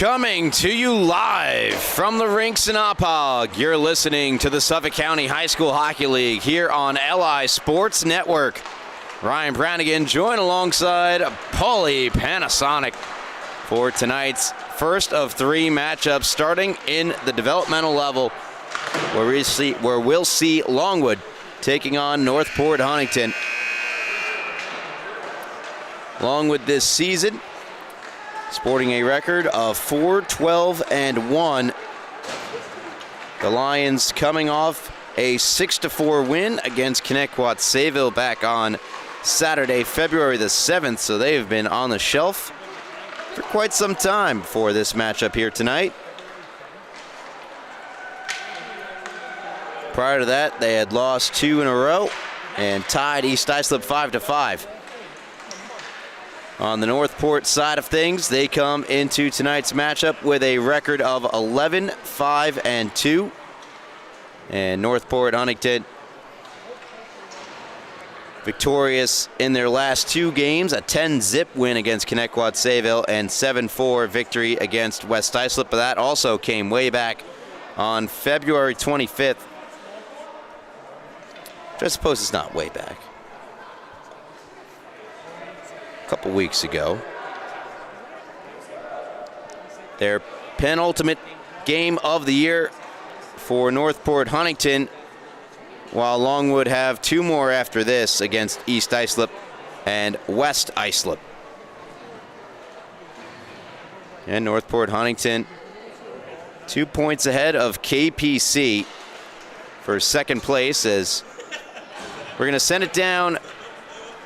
Coming to you live from the rinks in Oppog, you're listening to the Suffolk County High School Hockey League here on LI Sports Network. Ryan Brannigan joined alongside Paulie Panasonic for tonight's first of three matchups starting in the developmental level where we'll see Longwood taking on Northport Huntington. Longwood this season sporting a record of 4-12-1. The Lions coming off a 6-4 win against Connecticut-Sayville back on Saturday, February the 7th, so they have been on the shelf for quite some time for this matchup here tonight. Prior to that, they had lost 2 in a row and tied East Islip 5-5. On the Northport side of things, they come into tonight's matchup with a record of 11-5-2. And Northport Huntington victorious in their last 2 games, a 10-zip win against Connecticut-Sayville and 7-4 victory against West Islip. But that also came way back on February 25th. Which I suppose it's not way back. A couple weeks ago. Their penultimate game of the year for Northport Huntington, while Longwood have 2 more after this against East Islip and West Islip. And Northport Huntington 2 points ahead of KPC for second place, as we're going to send it down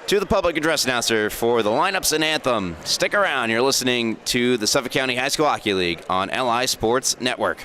to the public address announcer for the lineups and anthem. Stick around. You're listening to the Suffolk County High School Hockey League on LI Sports Network.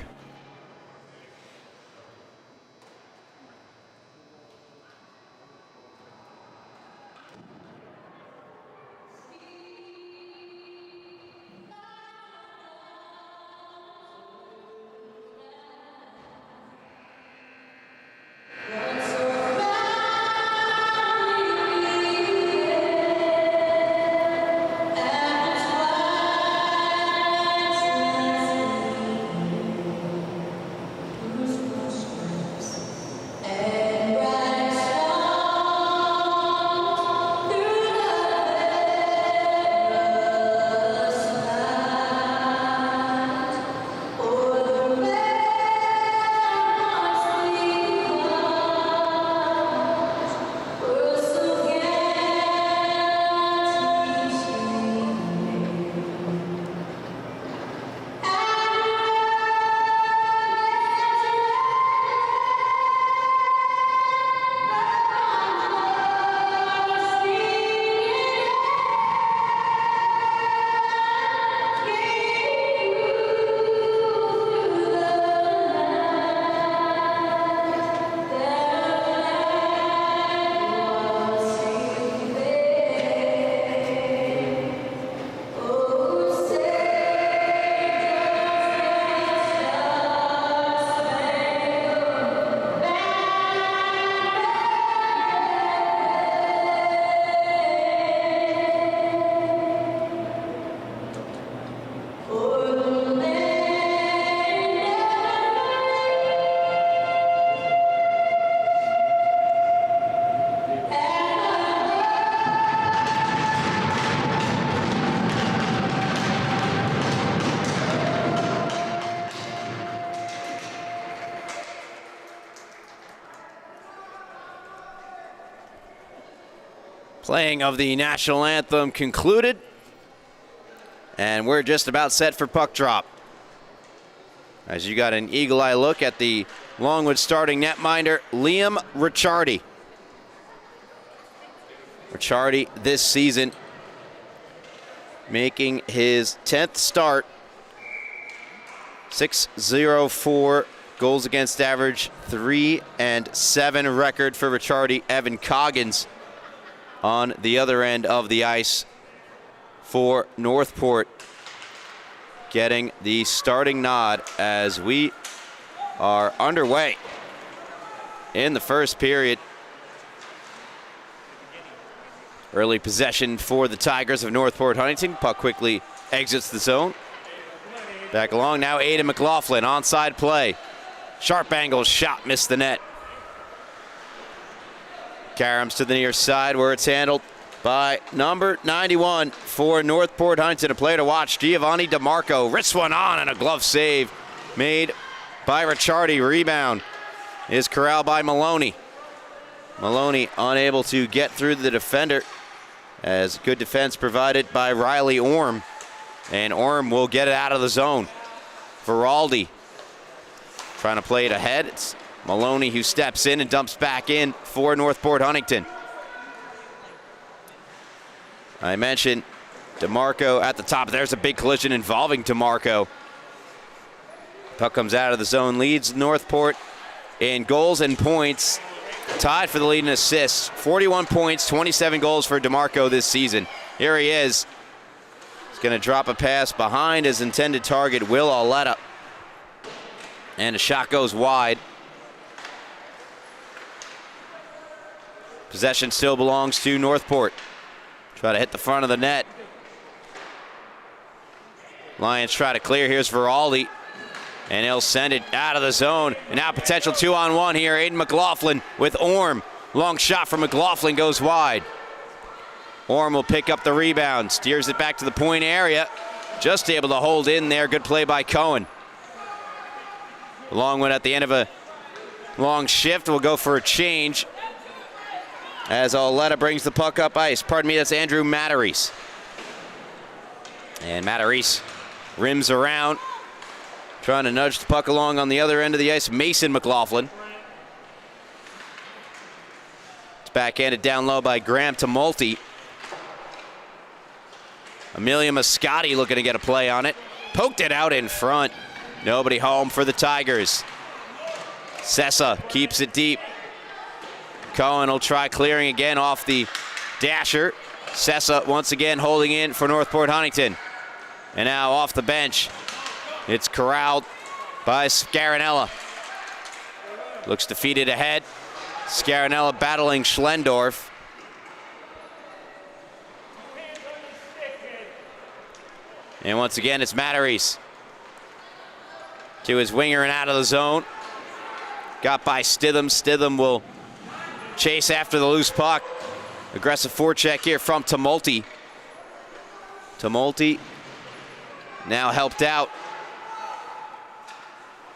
Playing of the national anthem concluded, and we're just about set for puck drop. As you got an eagle eye look at the Longwood starting netminder, Liam Ricciardi. Ricciardi this season making his 10th start. 6.04 goals against average, 3-7 record for Ricciardi. Evan Coggins on the other end of the ice for Northport, getting the starting nod as we are underway in the first period. Early possession for the Tigers of Northport Huntington. Puck quickly exits the zone. Back along now, Aiden McLaughlin, onside play. Sharp angle shot, missed the net. Karams to the near side where it's handled by number 91 for Northport Huntington. A player to watch, Giovanni DeMarco. Wrists one on and a glove save made by Ricciardi. Rebound is corralled by Maloney. Maloney unable to get through the defender as good defense provided by Riley Orm. And Orm will get it out of the zone. Veraldi trying to play it ahead. It's Maloney who steps in and dumps back in for Northport Huntington. I mentioned DeMarco at the top. There's a big collision involving DeMarco. Puck comes out of the zone, leads Northport in goals and points. Tied for the lead in assists. 41 points, 27 goals for DeMarco this season. Here he is. He's going to drop a pass behind his intended target, Will Auletta. And a shot goes wide. Possession still belongs to Northport. Try to hit the front of the net. Lions try to clear. Here's Veraldi. And he'll send it out of the zone. And now potential 2-on-1 here. Aiden McLaughlin with Orm. Long shot from McLaughlin goes wide. Orm will pick up the rebound. Steers it back to the point area. Just able to hold in there. Good play by Cohen. Longwood at the end of a long shift will go for a change as Auletta brings the puck up ice. Pardon me, that's Andrew Matarese. And Matarese rims around, trying to nudge the puck along on the other end of the ice. Mason McLaughlin. It's backhanded down low by Graham Tumulty. Amelia Mascotti looking to get a play on it. Poked it out in front. Nobody home for the Tigers. Sessa keeps it deep. Cohen will try clearing again off the dasher. Sessa once again holding in for Northport Huntington. And now off the bench, it's corralled by Scarinella. Looks defeated ahead. Scarinella battling Schlendorf. And once again, it's Matarese. To his winger and out of the zone. Got by Stitham. Stitham will chase after the loose puck. Aggressive forecheck here from Tumulty. Tumulty now helped out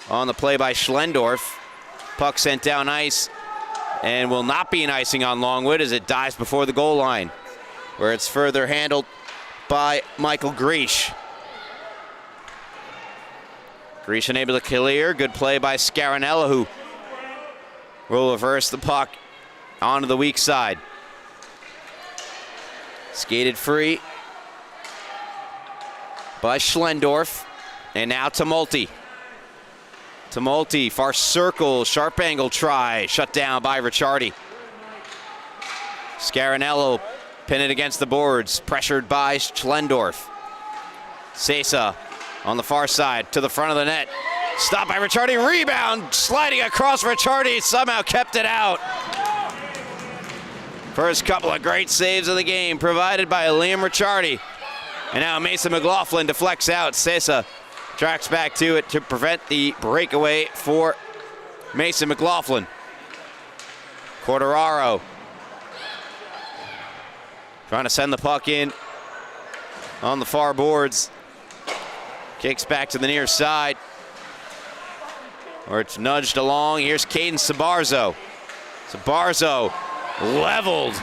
on the play by Schlendorf. Puck sent down ice and will not be an icing on Longwood as it dives before the goal line, where it's further handled by Michael Griesch. Griesch unable to clear. Good play by Scarinella, who will reverse the puck onto the weak side. Skated free by Schlendorf. And now Tumulty. Tumulty, far circle, sharp angle try. Shut down by Ricciardi. Scarinello pin it against the boards. Pressured by Schlendorf. Sesa on the far side to the front of the net. Stopped by Ricciardi. Rebound sliding across Ricciardi. Somehow kept it out. First couple of great saves of the game provided by Liam Ricciardi. And now Mason McLaughlin deflects out. Sesa tracks back to it to prevent the breakaway for Mason McLaughlin. Quartararo trying to send the puck in on the far boards. Kicks back to the near side, or it's nudged along. Here's Caden Sabarzo. Sabarzo leveled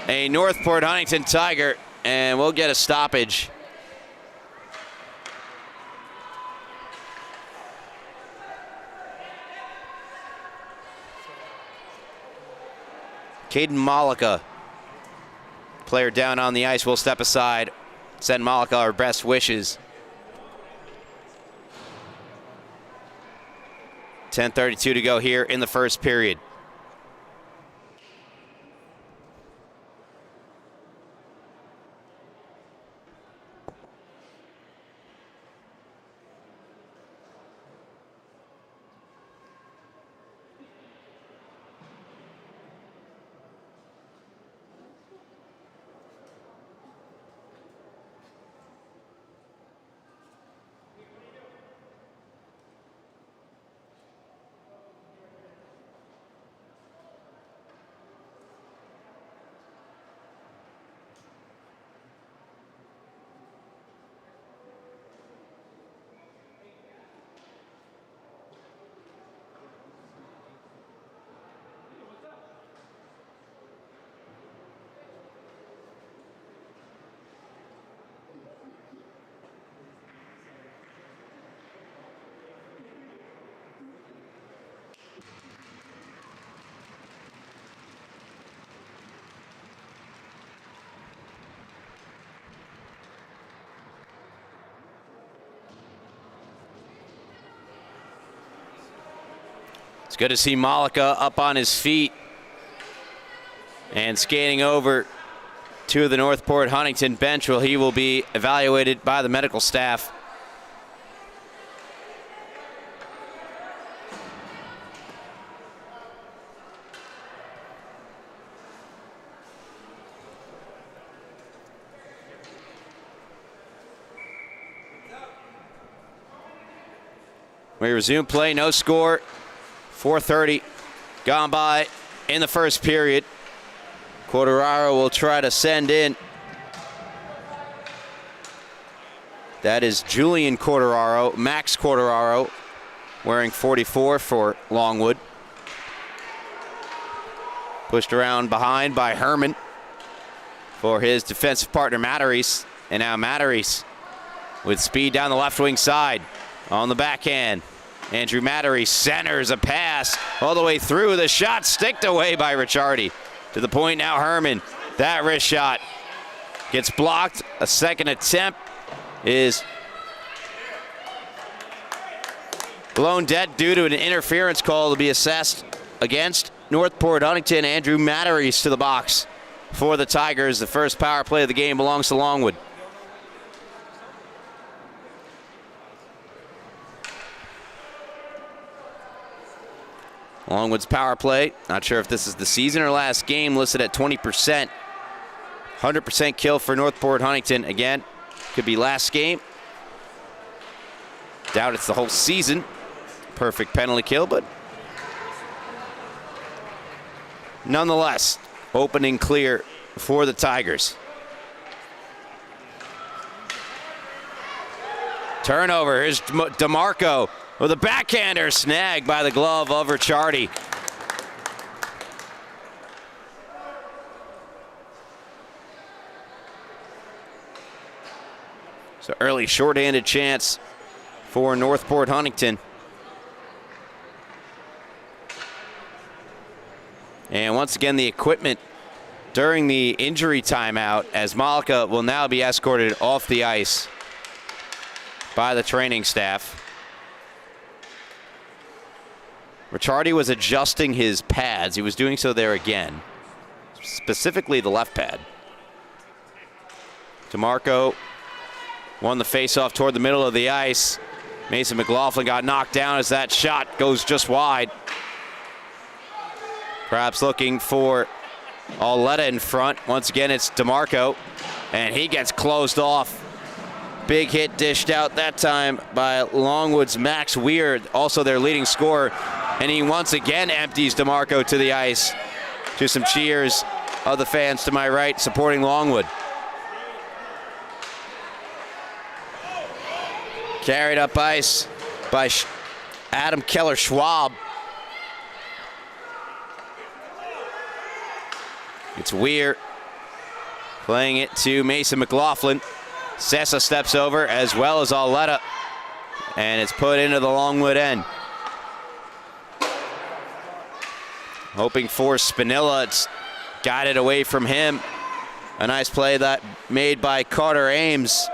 a Northport Huntington Tiger, and we'll get a stoppage. Caden Malika, player down on the ice, will step aside. Send Malika our best wishes. 10:32 to go here in the first period. It's good to see Malika up on his feet and skating over to the Northport Huntington bench where he will be evaluated by the medical staff. We resume play, no score, 4:30 gone by in the first period. Quartararo will try to send in. That is Julian Quartararo, Max Quartararo, wearing 44 for Longwood. Pushed around behind by Herman for his defensive partner Matarese. And now Matarese with speed down the left wing side. On the backhand, Andrew Matarese centers a pass all the way through. The shot sticked away by Ricciardi. To the point now, Herman. That wrist shot gets blocked. A second attempt is blown dead due to an interference call to be assessed against Northport Huntington. Andrew Matarese to the box for the Tigers. The first power play of the game belongs to Longwood. Longwood's power play, not sure if this is the season or last game, listed at 20%. 100% kill for Northport Huntington. Again, could be last game. Doubt it's the whole season. Perfect penalty kill, but nonetheless, opening clear for the Tigers. Turnover, here's DeMarco. With a backhander snagged by the glove of Ricciardi. So early shorthanded chance for Northport Huntington. And once again, the equipment during the injury timeout, as Malika will now be escorted off the ice by the training staff. Ricciardi was adjusting his pads. He was doing so there again, specifically the left pad. DeMarco won the faceoff toward the middle of the ice. Mason McLaughlin got knocked down as that shot goes just wide. Perhaps looking for Auletta in front. Once again, it's DeMarco, and he gets closed off. Big hit dished out that time by Longwood's Max Weir, also their leading scorer. And he once again empties DeMarco to the ice. To some cheers of the fans to my right supporting Longwood. Carried up ice by Adam Keller-Schwab. It's Weir playing it to Mason McLaughlin. Sessa steps over as well as Auletta. And it's put into the Longwood end. Hoping for Spinilla. It's guided away from him. A nice play that made by Carter Ames.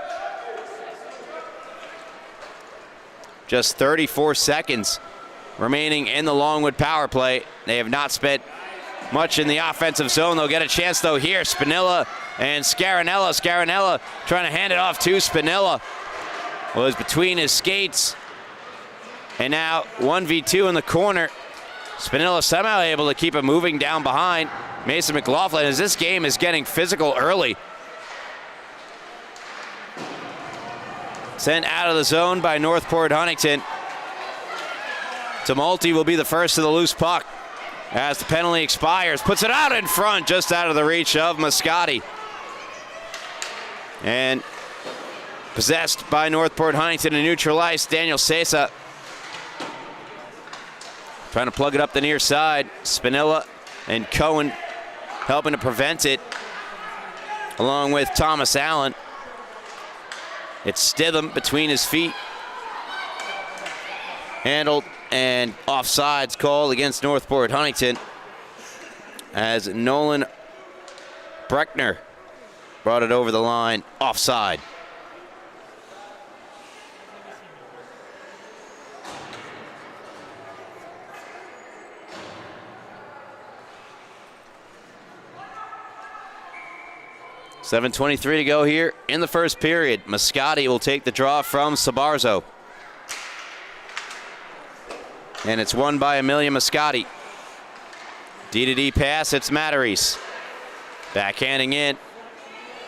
Just 34 seconds remaining in the Longwood power play. They have not spent much in the offensive zone. They'll get a chance though here. Spinilla and Scarinella. Scarinella trying to hand it off to Spinilla. Was between his skates. And now 1v2 in the corner. Spinilla somehow able to keep it moving down behind Mason McLaughlin as this game is getting physical early. Sent out of the zone by Northport Huntington. Tumulty will be the first to the loose puck as the penalty expires. Puts it out in front, just out of the reach of Moscati. And possessed by Northport Huntington and neutral ice, Daniel Sessa. Trying to plug it up the near side. Spinilla and Cohen helping to prevent it, along with Thomas Allen. It's Stitham between his feet. Handled and offsides called against Northport Huntington as Nolan Breckner brought it over the line offside. 7:23 to go here in the first period. Moscati will take the draw from Sabarzo. And it's won by Amelia Moscati. D-to-D pass, it's Matarese. Backhanding in.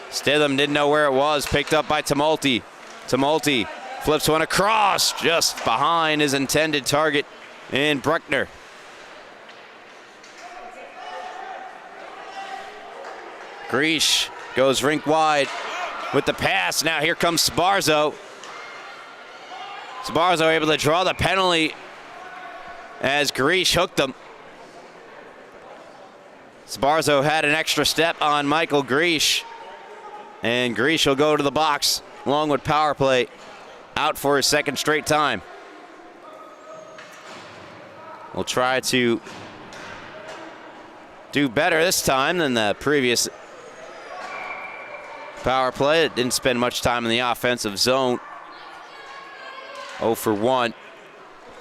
Stidham didn't know where it was, picked up by Tumulty. Tumulty flips one across, just behind his intended target in Bruckner. Greesh goes rink wide with the pass. Now here comes Sabarzo. Sabarzo able to draw the penalty as Greesh hooked him. Sabarzo had an extra step on Michael Greesh, and Greesh will go to the box. Longwood power play out for his second straight time. We'll try to do better this time than the previous power play. It didn't spend much time in the offensive zone. 0 for 1.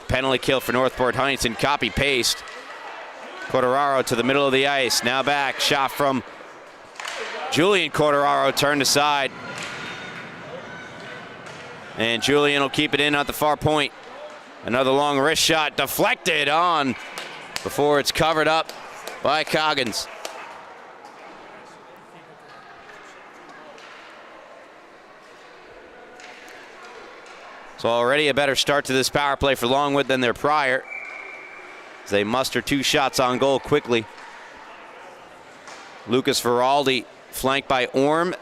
Penalty kill for Northport Huntington. Copy paste. Corderaro to the middle of the ice. Now back. Shot from Julian Corderaro, turned aside. And Julian will keep it in at the far point. Another long wrist shot deflected on before it's covered up by Coggins. So already a better start to this power play for Longwood than their prior, as they muster 2 shots on goal quickly. Lucas Veraldi flanked by Orm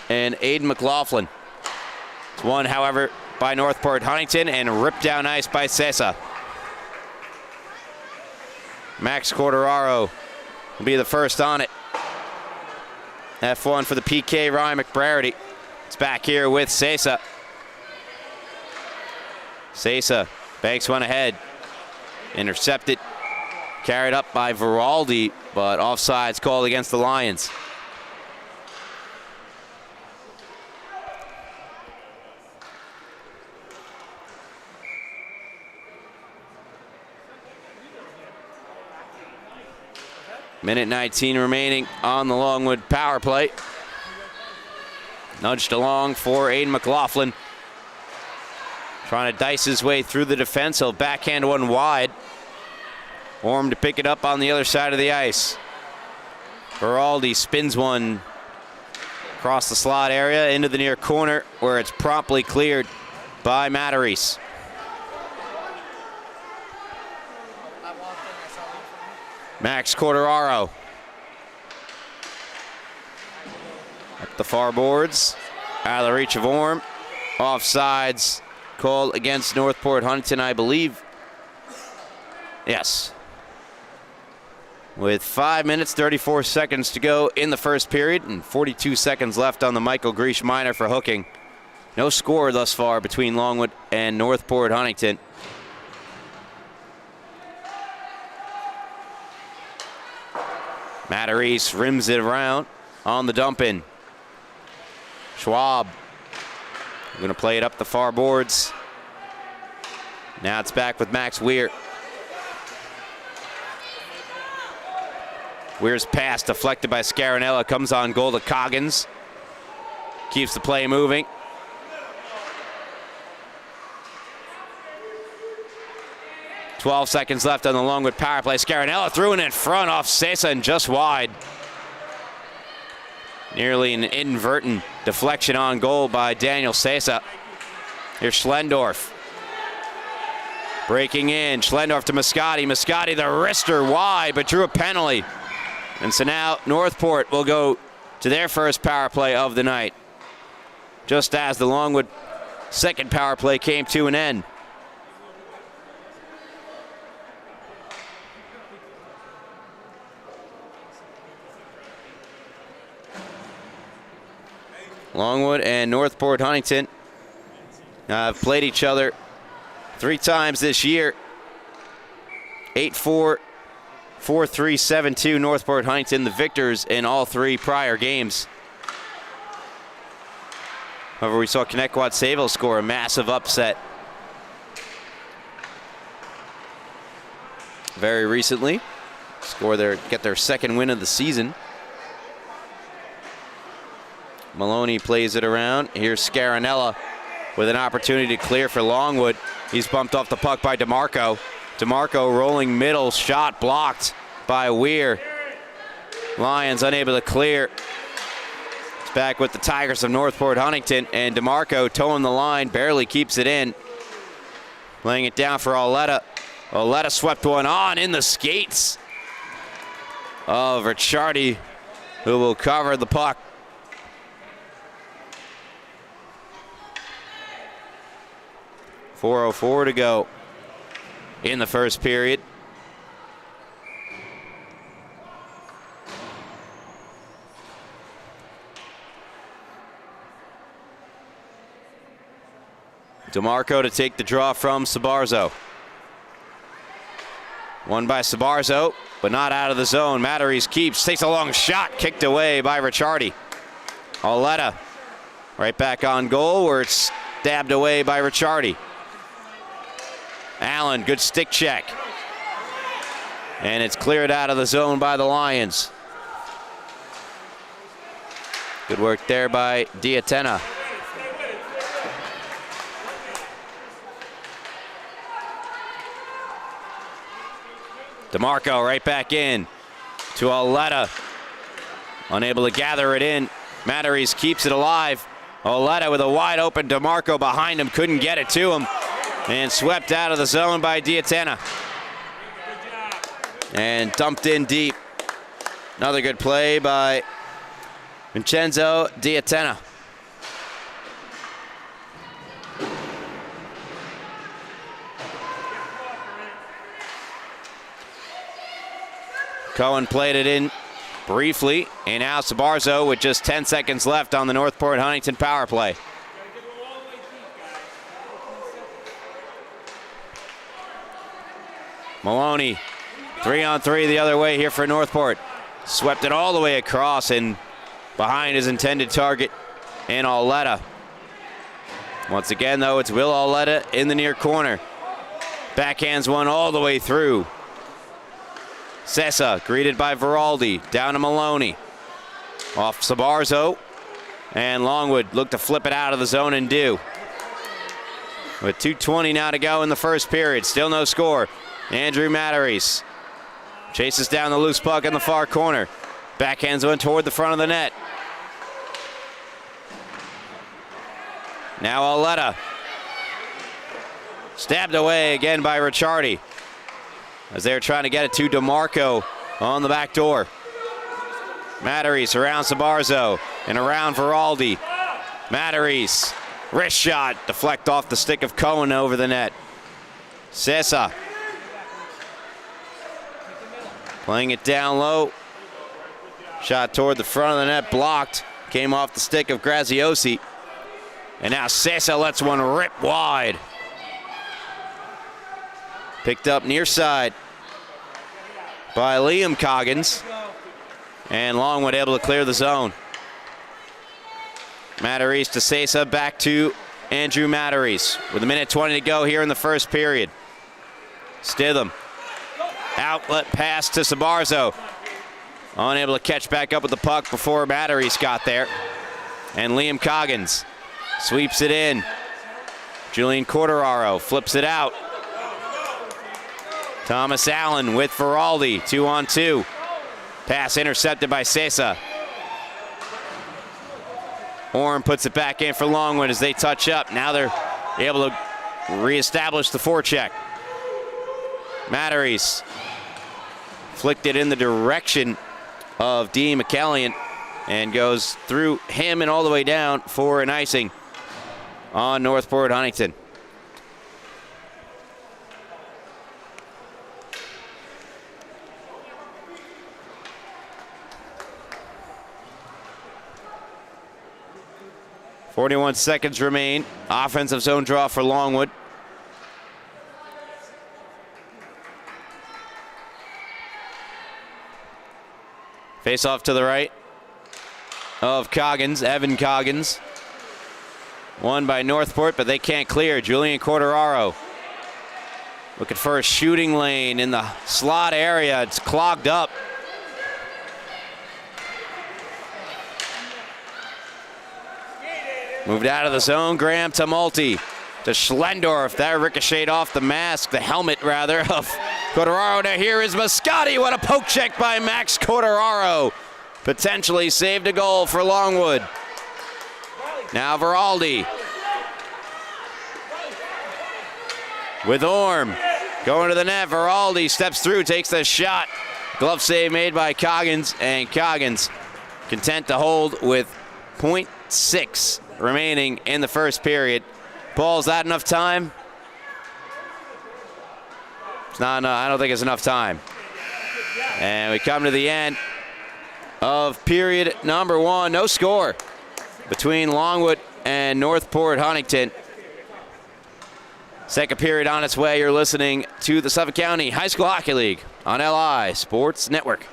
and Aiden McLaughlin. It's won, however, by Northport Huntington and ripped down ice by Sessa. Max Corderaro will be the first on it. F1 for the PK, Ryan McBrarity. It's back here with Sessa. Sessa banks one ahead. Intercepted. Carried up by Veraldi, but offsides called against the Lions. Minute 19 remaining on the Longwood power play. Nudged along for Aiden McLaughlin. Trying to dice his way through the defense. He'll backhand one wide. Orm to pick it up on the other side of the ice. Veraldi spins one across the slot area into the near corner, where it's promptly cleared by Matarese. Max Corderaro. Up the far boards. Out of the reach of Orm. Offsides called against Northport Huntington, I believe. Yes. With 5 minutes, 34 seconds to go in the first period and 42 seconds left on the Michael Greesh minor for hooking. No score thus far between Longwood and Northport Huntington. Matarese rims it around on the dump in. Schwab going to play it up the far boards. Now it's back with Max Weir. Weir's pass deflected by Scarinella, comes on goal to Coggins. Keeps the play moving. .12 seconds left on the Longwood power play. Scarinella threw it in front off Sessa and just wide. Nearly an inadvertent deflection on goal by Daniel Sessa. Here's Schlendorf. Breaking in, Schlendorf to Moscati. Moscati, the wrister wide, but drew a penalty. And so now Northport will go to their first power play of the night, just as the Longwood second power play came to an end. Longwood and Northport Huntington have played each other 3 times this year. 8-4, 4-3, 7-2. Northport Huntington the victors in all 3 prior games. However, we saw Connecticut Sayville score a massive upset very recently. Get their second win of the season. Maloney plays it around. Here's Scarinella with an opportunity to clear for Longwood. He's bumped off the puck by DeMarco. DeMarco rolling middle, shot blocked by Weir. Lions unable to clear. It's back with the Tigers of Northport Huntington, and DeMarco towing the line, barely keeps it in. Laying it down for Auletta. Auletta swept one on in the skates of Ricciardi, who will cover the puck. .404 to go in the first period. DeMarco to take the draw from Sabarzo. Won by Sabarzo, but not out of the zone. Matarese keeps, takes a long shot, kicked away by Ricciardi. Auletta right back on goal where it's stabbed away by Ricciardi. Allen, good stick check. And it's cleared out of the zone by the Lions. Good work there by Diatena. DeMarco right back in to Auletta. Unable to gather it in. Matarese keeps it alive. Auletta with a wide open DeMarco behind him. Couldn't get it to him. And swept out of the zone by Diatena. And dumped in deep. Another good play by Vincenzo Diatena. Cohen played it in briefly, and now Sabarzo with just 10 seconds left on the Northport Huntington power play. Maloney, 3-on-3 the other way here for Northport. Swept it all the way across and behind his intended target in Auletta. Once again, though, it's Will Auletta in the near corner. Backhands one all the way through. Sessa greeted by Veraldi, down to Maloney. Off Sabarzo, and Longwood looked to flip it out of the zone and do. With 2:20 now to go in the first period, still no score. Andrew Matarese chases down the loose puck in the far corner. Backhands one toward the front of the net. Now Auletta. Stabbed away again by Ricciardi as they're trying to get it to DeMarco on the back door. Matarese around Sabarzo and around Veraldi. Matarese, wrist shot, deflect off the stick of Cohen over the net. Sessa playing it down low. Shot toward the front of the net, blocked. Came off the stick of Graziosi. And now Sessa lets one rip wide. Picked up near side by Liam Coggins. And Longwood able to clear the zone. Matarese to Sessa, back to Andrew Matarese with 1:20 to go here in the first period. Stitham. Outlet pass to Sabarzo. Unable to catch back up with the puck before Matarese got there. And Liam Coggins sweeps it in. Julian Corderaro flips it out. Thomas Allen with Veraldi, 2-on-2. Pass intercepted by Sessa. Orm puts it back in for Longwood as they touch up. Now they're able to reestablish the forecheck. Matarese flicked it in the direction of Dean McCallion and goes through him and all the way down for an icing on Northport Huntington. .41 seconds remain. Offensive zone draw for Longwood. Face off to the right of Coggins, Evan Coggins. Won by Northport, but they can't clear. Julian Corderaro looking for a shooting lane in the slot area. It's clogged up. Moved out of the zone, Graham to Multi. To Schlendorf, that ricocheted off the mask, the helmet rather, of Cotteraro. Now here is Moscati. What a poke check by Max Cotteraro. Potentially saved a goal for Longwood. Now Veraldi. With Orm. Going to the net, Veraldi steps through, takes the shot. Glove save made by Coggins, and Coggins content to hold with 0.6 remaining in the first period. Paul, is that enough time? It's not enough. I don't think it's enough time. And we come to the end of period number 1. No score between Longwood and Northport Huntington. Second period on its way. You're listening to the Suffolk County High School Hockey League on LI Sports Network.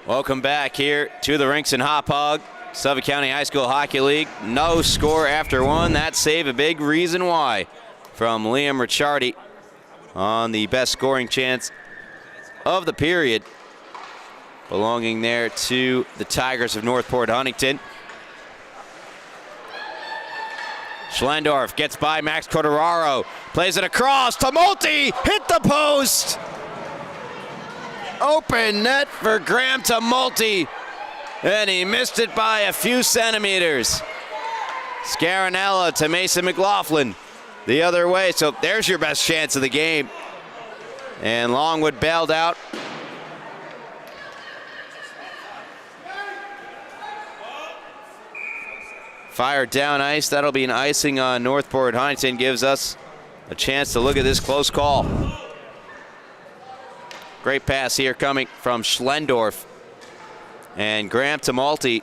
Welcome back here to the Rinks and Hop Hog, Suffolk County High School Hockey League. No score after one. That save a big reason why from Liam Ricciardi on the best scoring chance of the period, belonging there to the Tigers of Northport Huntington. Schlendorf gets by Max Cotteraro, plays it across to Multi, hit the post. Open net for Graham to Multi, and he missed it by a few centimeters. Scarinella to Mason McLaughlin the other way, so there's your best chance of the game. And Longwood bailed out. Fired down ice. That'll be an icing on Northport Huntington. Gives us a chance to look at this close call. Great pass here coming from Schlendorf. And Graham to Multi,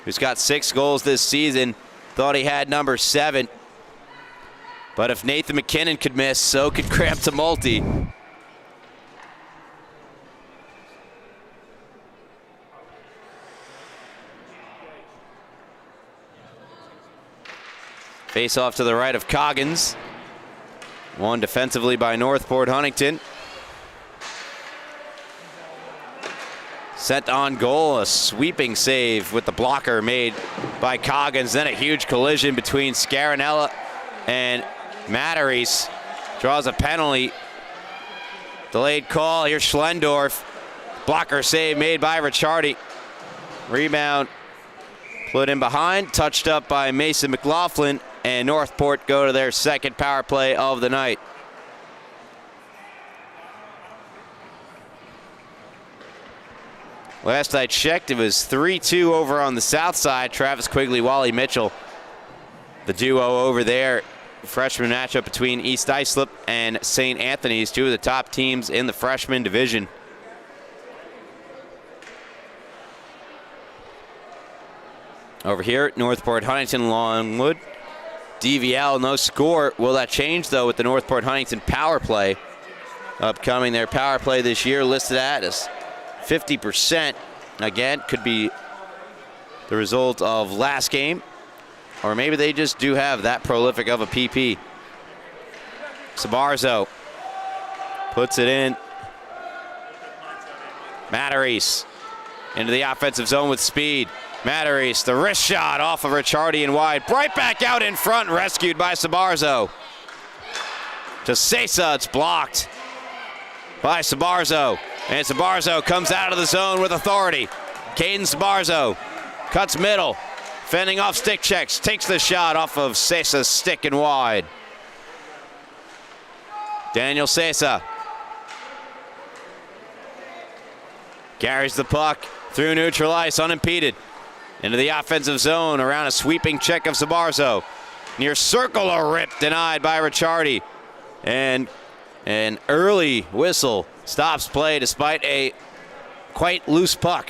who's got 6 goals this season, thought he had number 7. But if Nathan McKinnon could miss, so could Graham to Multi. Face off to the right of Coggins. Won defensively by Northport Huntington. Set on goal, a sweeping save with the blocker made by Coggins. Then a huge collision between Scarinella and Matteries. Draws a penalty. Delayed call. Here's Schlendorf. Blocker save made by Ricciardi. Rebound put in behind. Touched up by Mason McLaughlin. And Northport go to their second power play of the night. Last I checked, it was 3-2 over on the south side. Travis Quigley, Wally Mitchell, the duo over there. Freshman matchup between East Islip and St. Anthony's, 2 of the top teams in the freshman division. Over here, Northport Huntington, Longwood. DVL, no score. Will that change, though, with the Northport Huntington power play upcoming? Their power play this year listed at as 50%. Again, could be the result of last game, or maybe they just do have that prolific of a PP. Sabarzo puts it in. Matteries into the offensive zone with speed. Matteries, the wrist shot off of Ricciardi and wide. Right back out in front, rescued by Sabarzo. to Sesa. It's blocked by Sabarzo. And Sabarzo comes out of the zone with authority. Caden Sabarzo cuts middle, fending off stick checks, takes the shot off of Sesa's stick and wide. Daniel Sesa carries the puck through neutral ice unimpeded into the offensive zone around a sweeping check of Sabarzo. Near circle, a rip denied by Ricciardi. And an early whistle stops play despite a quite loose puck.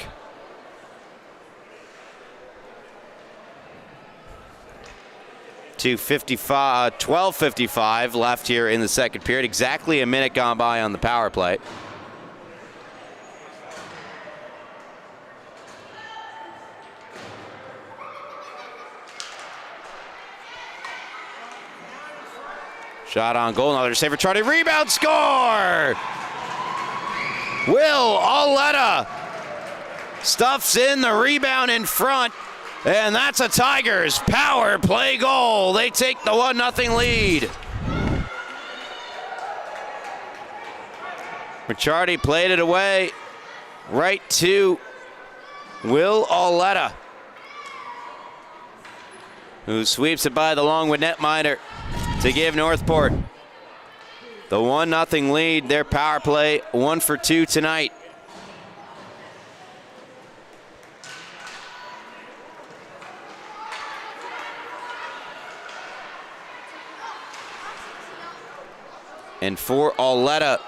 $12:55 left here in the second period. Exactly a minute gone by on the power play. Shot on goal, another save for Charlie. Rebound, score! Will Auletta stuffs in the rebound in front, and that's a Tigers power play goal. They take the 1-0 lead. Ricciardi played it away right to Will Auletta, who sweeps it by the Longwood netminder to give Northport the 1-0 lead. Their power play 1 for 2 tonight. And for Auletta,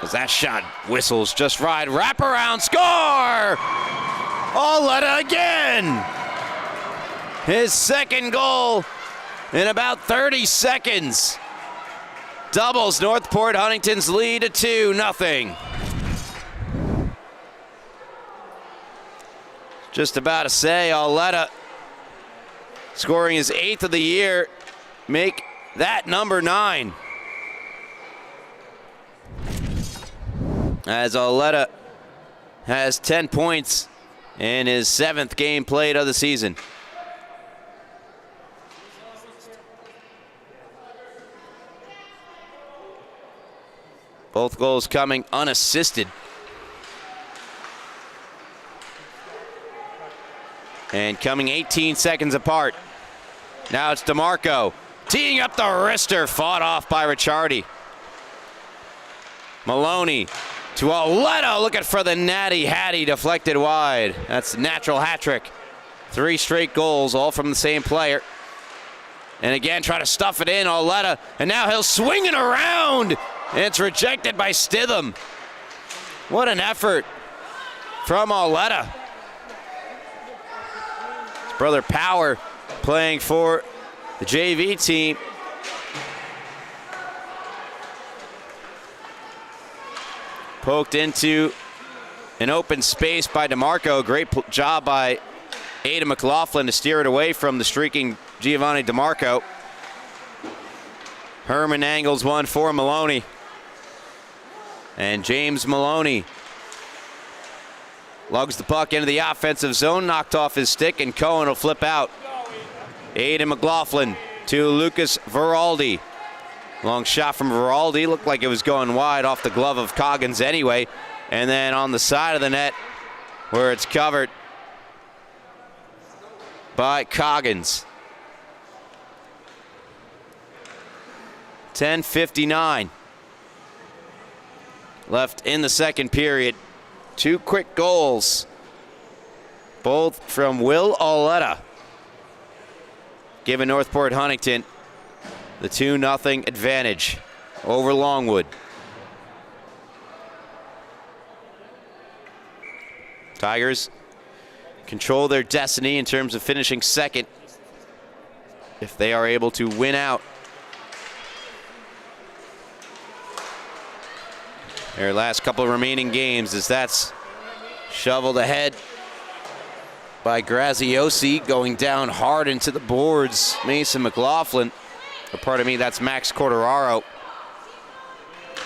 as that shot whistles just right, wraparound score! Auletta again! His second goal in about 30 seconds. Doubles Northport Huntington's lead to 2-0. Just about to say, Auletta scoring his 8th of the year, make that number 9. As Auletta has 10 points in his 7th game played of the season. Both goals coming unassisted. And coming 18 seconds apart. Now it's DeMarco teeing up the wrister, fought off by Ricciardi. Maloney to Auletta, looking for the natty hattie, deflected wide. That's a natural hat trick. 3 straight goals, all from the same player. And again, try to stuff it in, Auletta, and now he'll swing it around. It's rejected by Stitham. What an effort from Auletta. His brother Power playing for the JV team. Poked into an open space by DeMarco. Great job by Ada McLaughlin to steer it away from the streaking Giovanni DeMarco. Herman angles one for Maloney. And James Maloney lugs the puck into the offensive zone, knocked off his stick, and Cohen will flip out. Aiden McLaughlin to Lucas Veraldi. Long shot from Veraldi, looked like it was going wide off the glove of Coggins anyway. And then on the side of the net where it's covered by Coggins. 10:59 left in the second period. 2 quick goals, both from Will Auletta, giving Northport Huntington the 2-0 advantage over Longwood. Tigers control their destiny in terms of finishing second if they are able to win out their last couple of remaining games, as that's shoveled ahead by Graziosi, going down hard into the boards. Mason McLaughlin, or pardon me, that's Max Corderaro.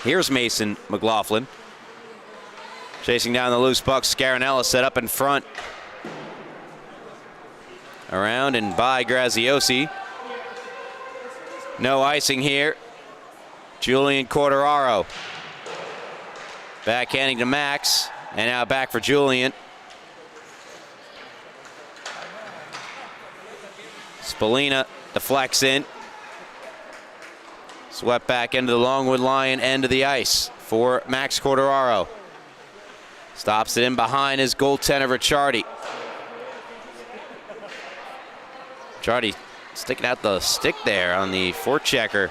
Here's Mason McLaughlin chasing down the loose puck. Scarinella set up in front. Around and by Graziosi. No icing here. Julian Corderaro. Backhanding to Max. And now back for Julian. Spallina deflects in. Swept back into the Longwood Lion end of the ice for Max Corderaro. Stops it in behind his goaltender, Ricciardi. Ricciardi sticking out the stick there on the forechecker,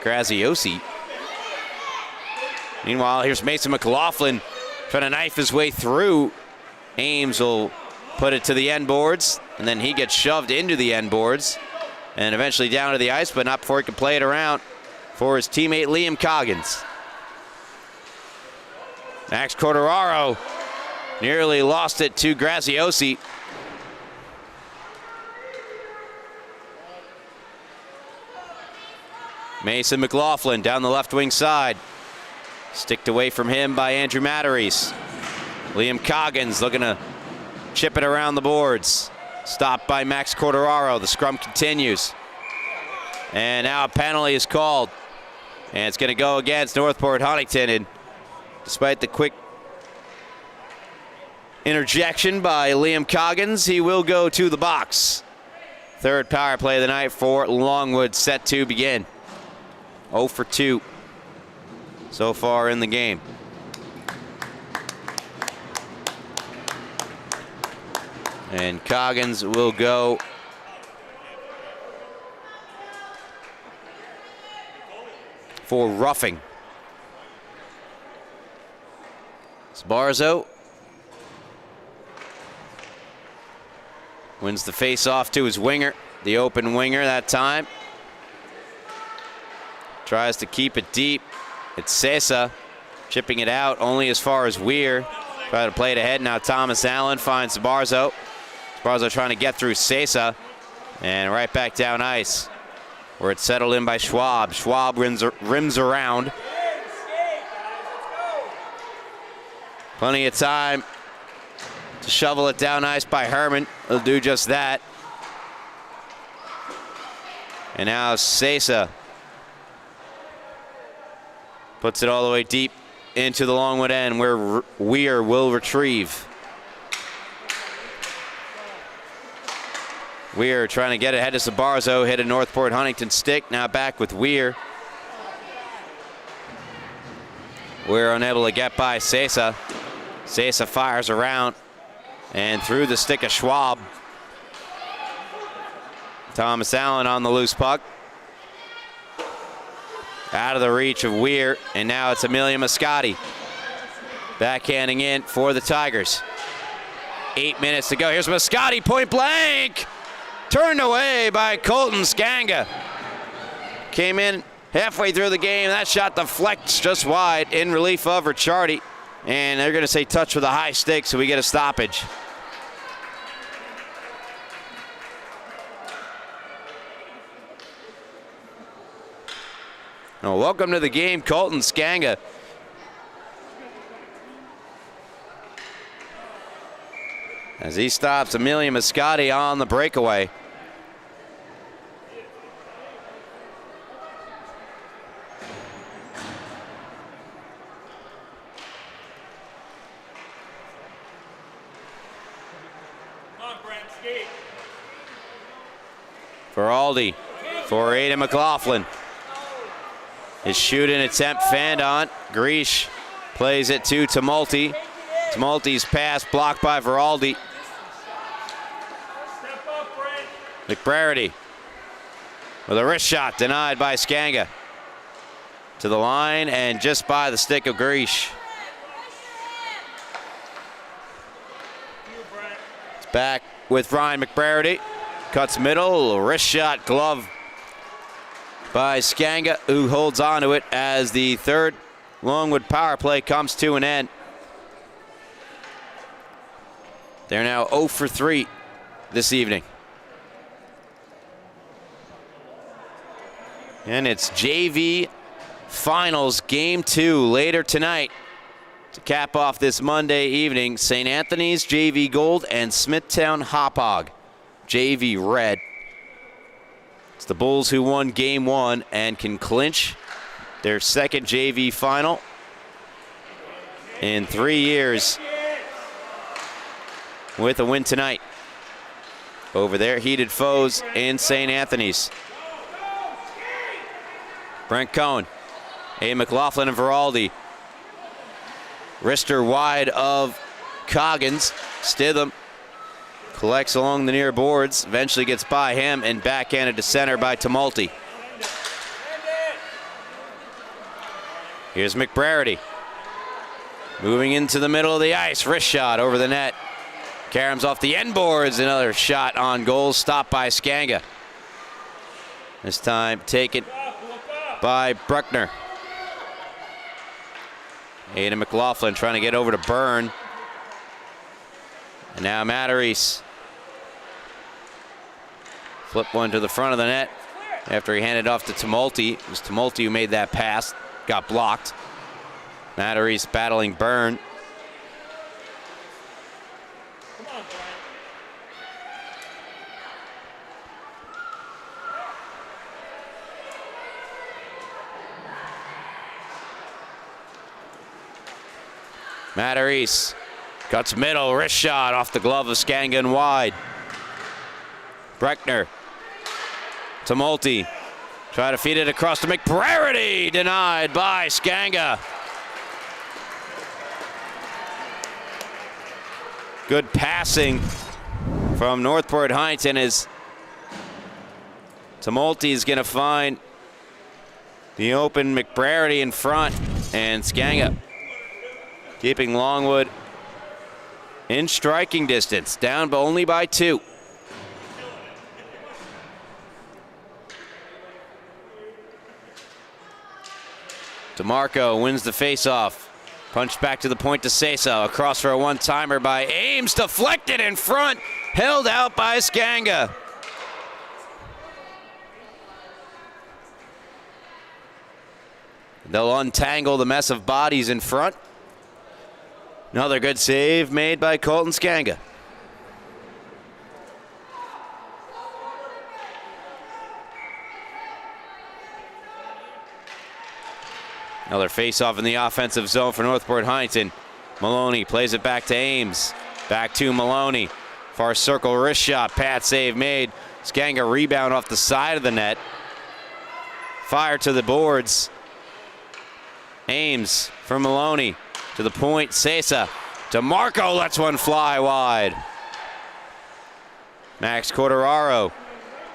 Graziosi. Meanwhile, here's Mason McLaughlin trying to knife his way through. Ames will put it to the end boards, and then he gets shoved into the end boards and eventually down to the ice, but not before he can play it around for his teammate Liam Coggins. Max Corderaro nearly lost it to Graziosi. Mason McLaughlin down the left wing side. Sticked away from him by Andrew Matarese. Liam Coggins looking to chip it around the boards. Stopped by Max Corderaro. The scrum continues. And now a penalty is called. And it's going to go against Northport Huntington. And despite the quick interjection by Liam Coggins, he will go to the box. Third power play of the night for Longwood, set to begin. 0 for 2 so far in the game. And Coggins will go for roughing. Sbarzo wins the face-off to his winger, the open winger that time. Tries to keep it deep. It's Sesa chipping it out only as far as Weir. Try to play it ahead now. Thomas Allen finds Sbarzo. Sbarzo trying to get through Sesa and right back down ice where it's settled in by Schwab. Schwab rims around. Plenty of time to shovel it down ice by Herman. He'll do just that. And now Sesa puts it all the way deep into the Longwood end where Weir will retrieve. Weir trying to get ahead of Sbarzo, hit a Northport Huntington stick, now back with Weir. Weir unable to get by Sesa. Sesa fires around and through the stick of Schwab. Thomas Allen on the loose puck. Out of the reach of Weir, and now it's Amelia Mascotti. Backhanding in for the Tigers. 8 minutes to go. Here's Mascotti, point blank. Turned away by Colton Skanga. Came in halfway through the game. That shot deflects just wide in relief of Ricciardi. And they're going to say touch with a high stick, so we get a stoppage. Now, welcome to the game, Colton Skanga. As he stops Amelia Mascotti on the breakaway. For Aldi, for Aiden McLaughlin. His shooting attempt fanned on. Greesh plays it to Tumulty. Tumulty's pass blocked by Veraldi. McBrarity with a wrist shot denied by Skanga. To the line and just by the stick of Greesh. It's back with Ryan McBrarity. Cuts middle, wrist shot, glove by Skanga, who holds on to it as the third Longwood power play comes to an end. They're now 0 for 3 this evening. And it's JV Finals Game 2 later tonight to cap off this Monday evening. St. Anthony's JV Gold and Smithtown Hauppauge JV Red. It's the Bulls who won game 1 and can clinch their second JV final in 3 years with a win tonight over their heated foes in St. Anthony's. Brent Cohen, A. McLaughlin and Veraldi. Wrister wide of Coggins. Stitham collects along the near boards, eventually gets by him and backhanded to center by Tumulty. Here's McBrarity. Moving into the middle of the ice, wrist shot over the net. Karam's off the end boards, another shot on goal, stopped by Skanga. This time taken by Bruckner. Aidan McLaughlin trying to get over to Byrne. And now Matarese. Flip one to the front of the net after he handed off to Tumulty. It was Tumulty who made that pass, got blocked. Matarese battling Byrne. Matarese cuts middle, wrist shot off the glove of Skanga and wide. Breckner. Tumulty. Try to feed it across to McBrarity. Denied by Skanga. Good passing from Northport Huntington as Tumulty is going to find the open McBrarity in front, and Skanga keeping Longwood in striking distance, down but only by 2. DeMarco wins the faceoff. Punched back to the point to Sesa. Across for a one-timer by Ames. Deflected in front. Held out by Skanga. They'll untangle the mess of bodies in front. Another good save made by Colton Skanga. Another face-off in the offensive zone for Northport Huntington. Maloney plays it back to Ames. Back to Maloney. Far circle wrist shot. Pat save made. Skanga rebound off the side of the net. Fire to the boards. Ames for Maloney. To the point, Sesa. DeMarco lets one fly wide. Max Corderaro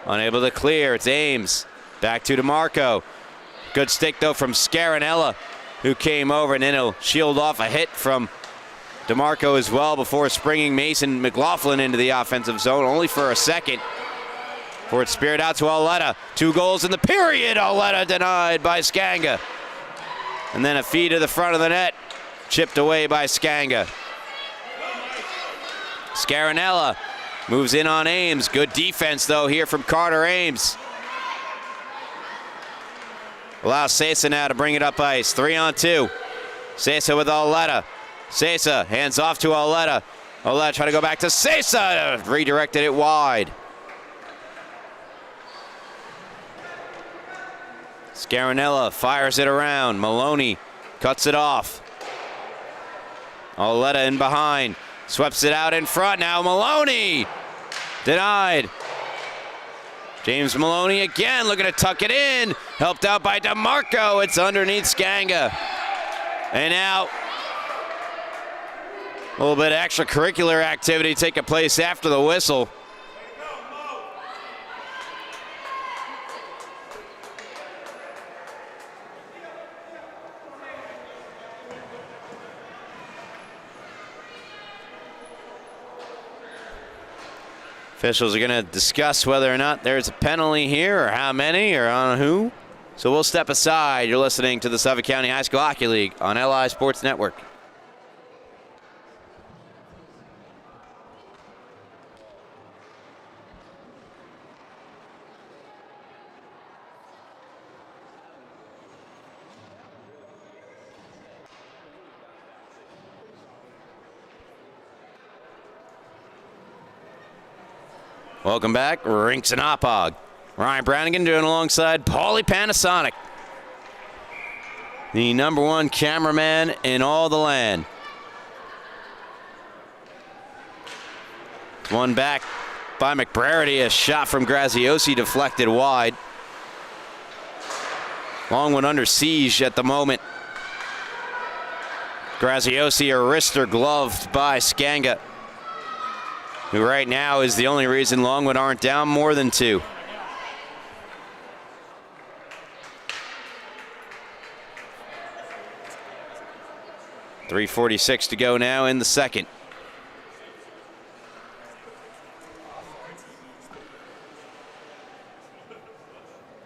unable to clear. It's Ames. Back to DeMarco. Good stick, though, from Scarinella, who came over, and then he'll shield off a hit from DeMarco as well before springing Mason McLaughlin into the offensive zone, only for a second. For it speared out to Auletta. 2 goals in the period. Auletta denied by Skanga. And then a feed to the front of the net. Chipped away by Skanga. Scarinella moves in on Ames. Good defense, though, here from Carter Ames. Allows Sesa now to bring it up ice. 3-on-2. Sesa with Auletta. Sesa hands off to Auletta. Auletta trying to go back to Sesa. Redirected it wide. Scarinella fires it around. Maloney cuts it off. Auletta in behind. Sweeps it out in front. Now Maloney. Denied. James Maloney again looking to tuck it in. Helped out by DeMarco. It's underneath Skanga. And now a little bit of extracurricular activity taking place after the whistle. Officials are going to discuss whether or not there's a penalty here, or how many, or on who. So we'll step aside. You're listening to the Suffolk County High School Hockey League on LI Sports Network. Welcome back, Rinks and Oppog. Ryan Brannigan doing alongside Paulie Panasonic, the #1 cameraman in all the land. One back by McBrarity, a shot from Graziosi deflected wide. Longwood under siege at the moment. Graziosi, a wrister gloved by Skanga, who right now is the only reason Longwood aren't down more than 2. .346 to go now in the second.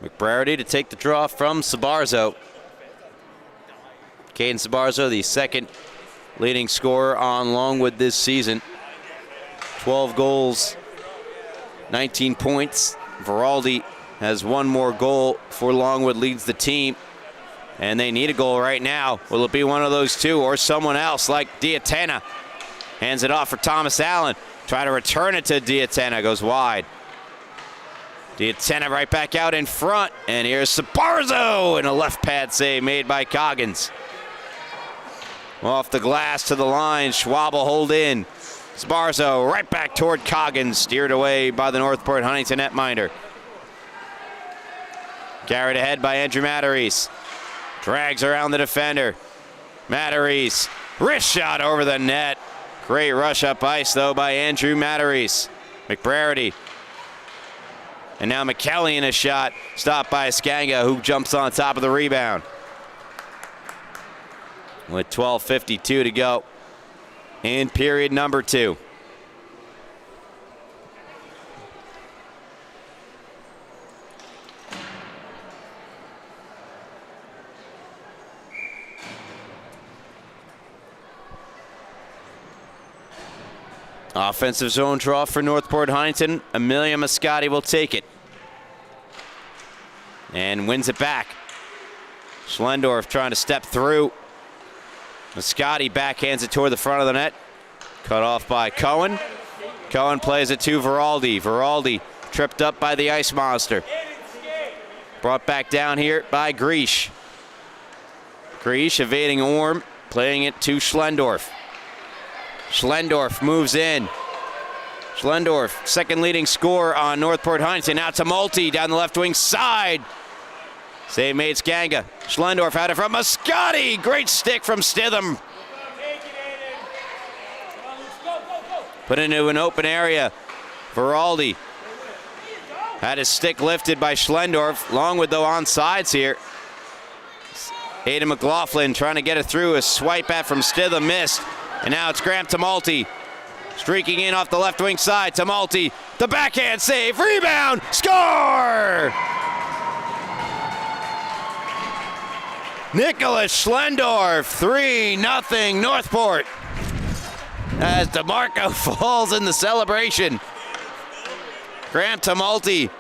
McBrarity to take the draw from Sabarzo. Caden Sabarzo, the second leading scorer on Longwood this season. 12 goals, 19 points. Veraldi has one more goal for Longwood, leads the team. And they need a goal right now. Will it be one of those two or someone else like Diatena? Hands it off for Thomas Allen. Try to return it to Diatena, goes wide. Diatena right back out in front, and here's Sabarzo, and a left pad save made by Coggins. Off the glass to the line, Schwab will hold in. Sabarzo right back toward Coggins, steered away by the Northport Huntington netminder. Carried ahead by Andrew Matarese. Drags around the defender. Matarese, wrist shot over the net. Great rush up ice though by Andrew Matarese. McBrarity. And now McKelly in a shot, stopped by Skanga, who jumps on top of the rebound. With 12:52 to go in period number 2. Offensive zone draw for Northport Huntington. Amelia Mascotti will take it. And wins it back. Schlendorf trying to step through. Mascotti backhands it toward the front of the net. Cut off by Cohen. Cohen plays it to Veraldi. Veraldi tripped up by the Ice Monster. Brought back down here by Griesch. Griesch evading Orm, playing it to Schlendorf. Schlendorf moves in. Schlendorf, second leading scorer on Northport Huntington. Out to Multi down the left wing side. Save made Skanga. Schlendorf had it from Mascotti. Great stick from Stitham. Put into an open area. Veraldi had his stick lifted by Schlendorf. Longwood though on sides here. Hayden McLaughlin trying to get it through. A swipe at from Stitham missed. And now it's Graham Tumulty. Streaking in off the left wing side. Tumulty, the backhand save. Rebound. Score! Nicholas Schlendorf, 3-0 Northport. As DeMarco falls in the celebration. Graham Tumulty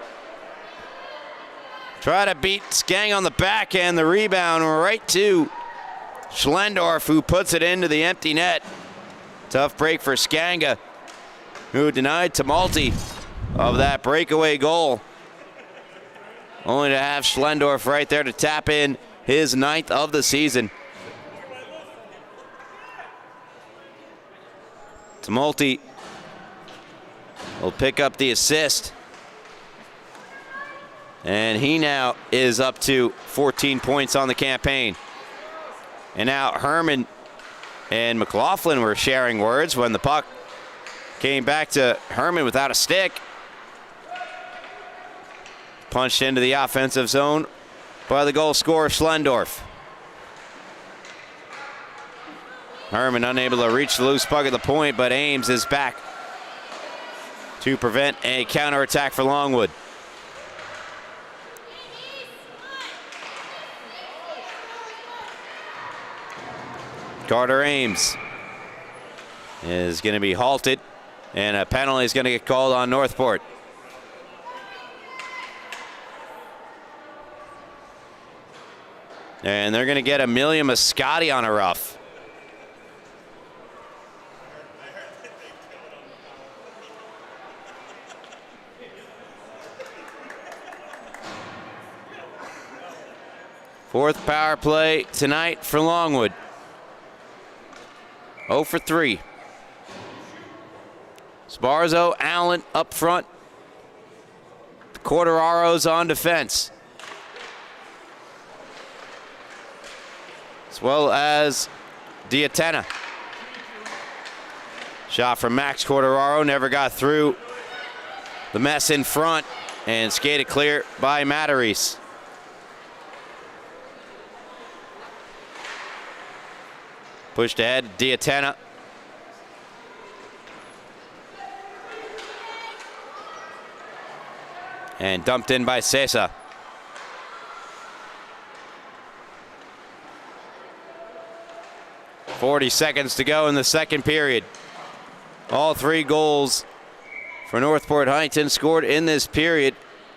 try to beat Skang on the backhand. The rebound right to Schlendorf, who puts it into the empty net. Tough break for Skanga, who denied Tumulty of that breakaway goal. Only to have Schlendorf right there to tap in his 9th of the season. Tumulty will pick up the assist. And he now is up to 14 points on the campaign. And now Herman and McLaughlin were sharing words when the puck came back to Herman without a stick. Punched into the offensive zone by the goal scorer Schlendorf. Herman unable to reach the loose puck at the point, but Ames is back to prevent a counterattack for Longwood. Carter Ames is going to be halted, and a penalty is going to get called on Northport. And they're going to get Amelia Mascotti on a rough. Fourth power play tonight for Longwood. 0 for 3. Sbarzo, Allen up front. Quartararo's on defense, as well as Diatena. Shot from Max Quartararo, never got through the mess in front, and skated clear by Matarese. Pushed ahead, Diatena. And dumped in by Sesa. .40 seconds to go in the second period. All 3 goals for Northport Huntington scored in this period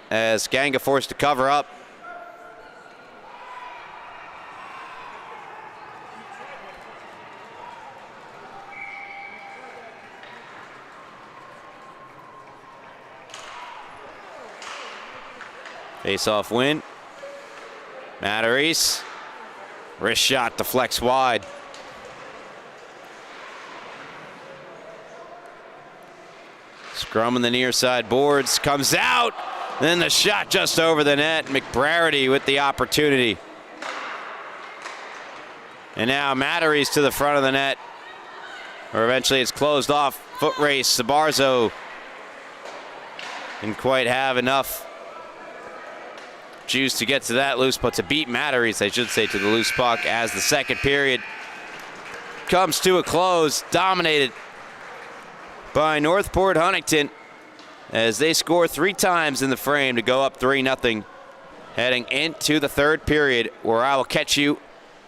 as Ganga forced to cover up. Face-off win. Matarese. Wrist shot deflects wide. Scrum on the near side boards. Comes out. Then the shot just over the net. McBrarity with the opportunity. And now Matarese to the front of the net. Or eventually it's closed off. Foot race. Sbarzo didn't quite have enough juice to get to that loose, but to beat Matarese, I should say, to the loose puck as the second period comes to a close, dominated by Northport Huntington as they score 3 times in the frame to go up 3-0, heading into the third period, where I will catch you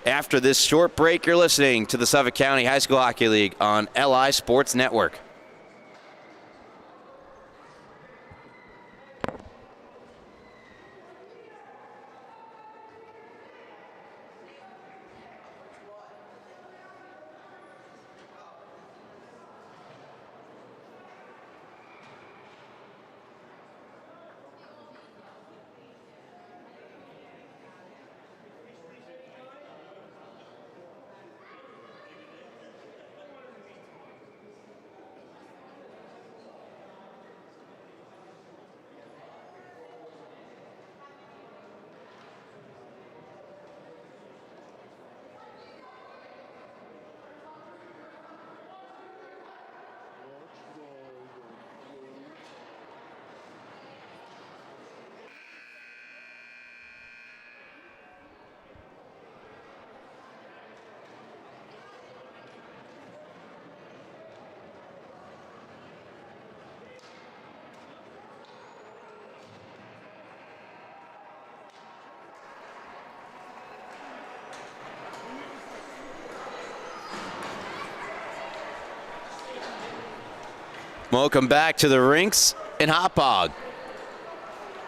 after this short break. You're listening to the Suffolk County High School Hockey League on LI Sports Network. Welcome back to the rinks in Hauppauge.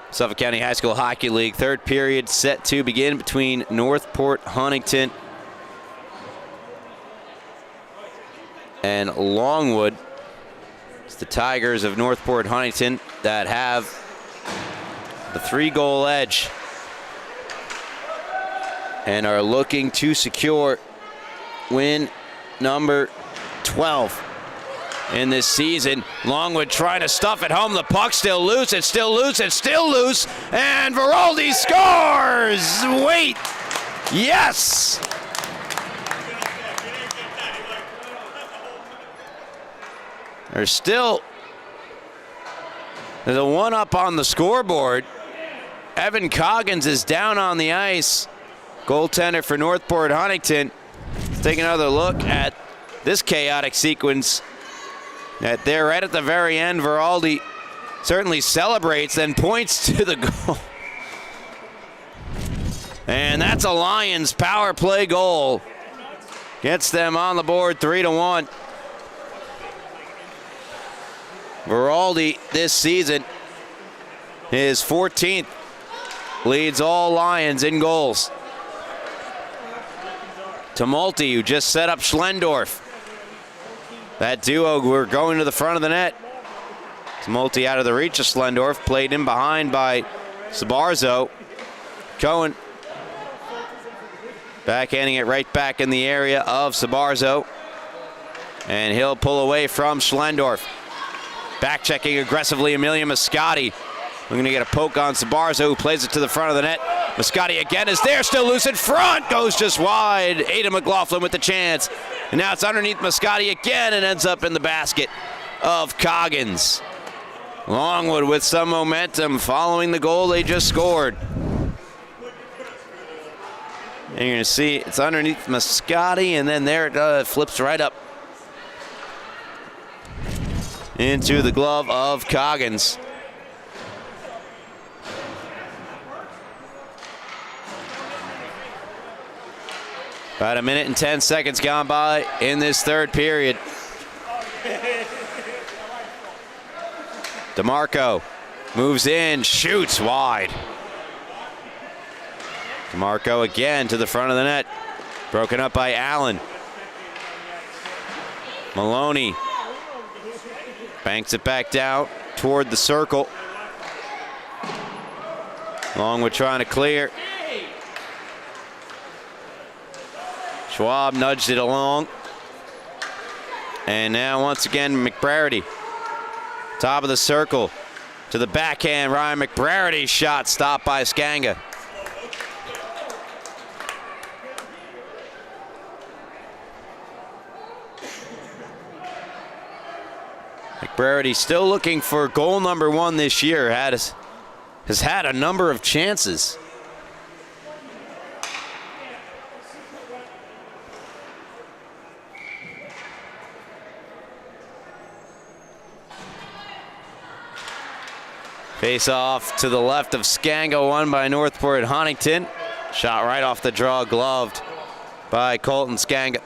Suffolk County High School Hockey League, third period set to begin between Northport Huntington and Longwood. It's the Tigers of Northport Huntington that have the 3-goal edge and are looking to secure win number 12 in this season. Longwood trying to stuff it home. The puck still loose. It's still loose. It's still loose. And Veraldi scores. Wait. Yes. There's a 1-up on the scoreboard. Evan Coggins is down on the ice. Goaltender for Northport Huntington. Let's take another look at this chaotic sequence. That there right at the very end, Veraldi certainly celebrates, then points to the goal. And that's a Lions power play goal. Gets them on the board 3-1. Veraldi this season, his 14th, leads all Lions in goals. Tumulty, who just set up Schlendorf. That duo were going to the front of the net. Tumulty out of the reach of Schlendorf, played in behind by Sbarzo. Cohen Backhanding it right back in the area of Sabarzo. And he'll pull away from Schlendorf. Back checking aggressively Amelia Moscati. We're going to get a poke on Sabarzo, who plays it to the front of the net. Moscati again is there, still loose in front, goes just wide. Ada McLaughlin with the chance. And now it's underneath Moscati again and ends up in the basket of Coggins. Longwood with some momentum following the goal they just scored. And you're going to see it's underneath Moscati, and then there it flips right up into the glove of Coggins. About a minute and 10 seconds gone by in this third period. DeMarco moves in, shoots wide. DeMarco again to the front of the net. Broken up by Allen. Maloney banks it back down toward the circle. Longwood trying to clear. Schwab nudged it along. And now once again McBrarity. Top of the circle to the backhand. Ryan McBrarity shot stopped by Skanga. McBrarity still looking for goal number 1 this year. Has had a number of chances. Face off to the left of Skanga, won by Northport Huntington. Shot right off the draw, gloved by Colton Skanga.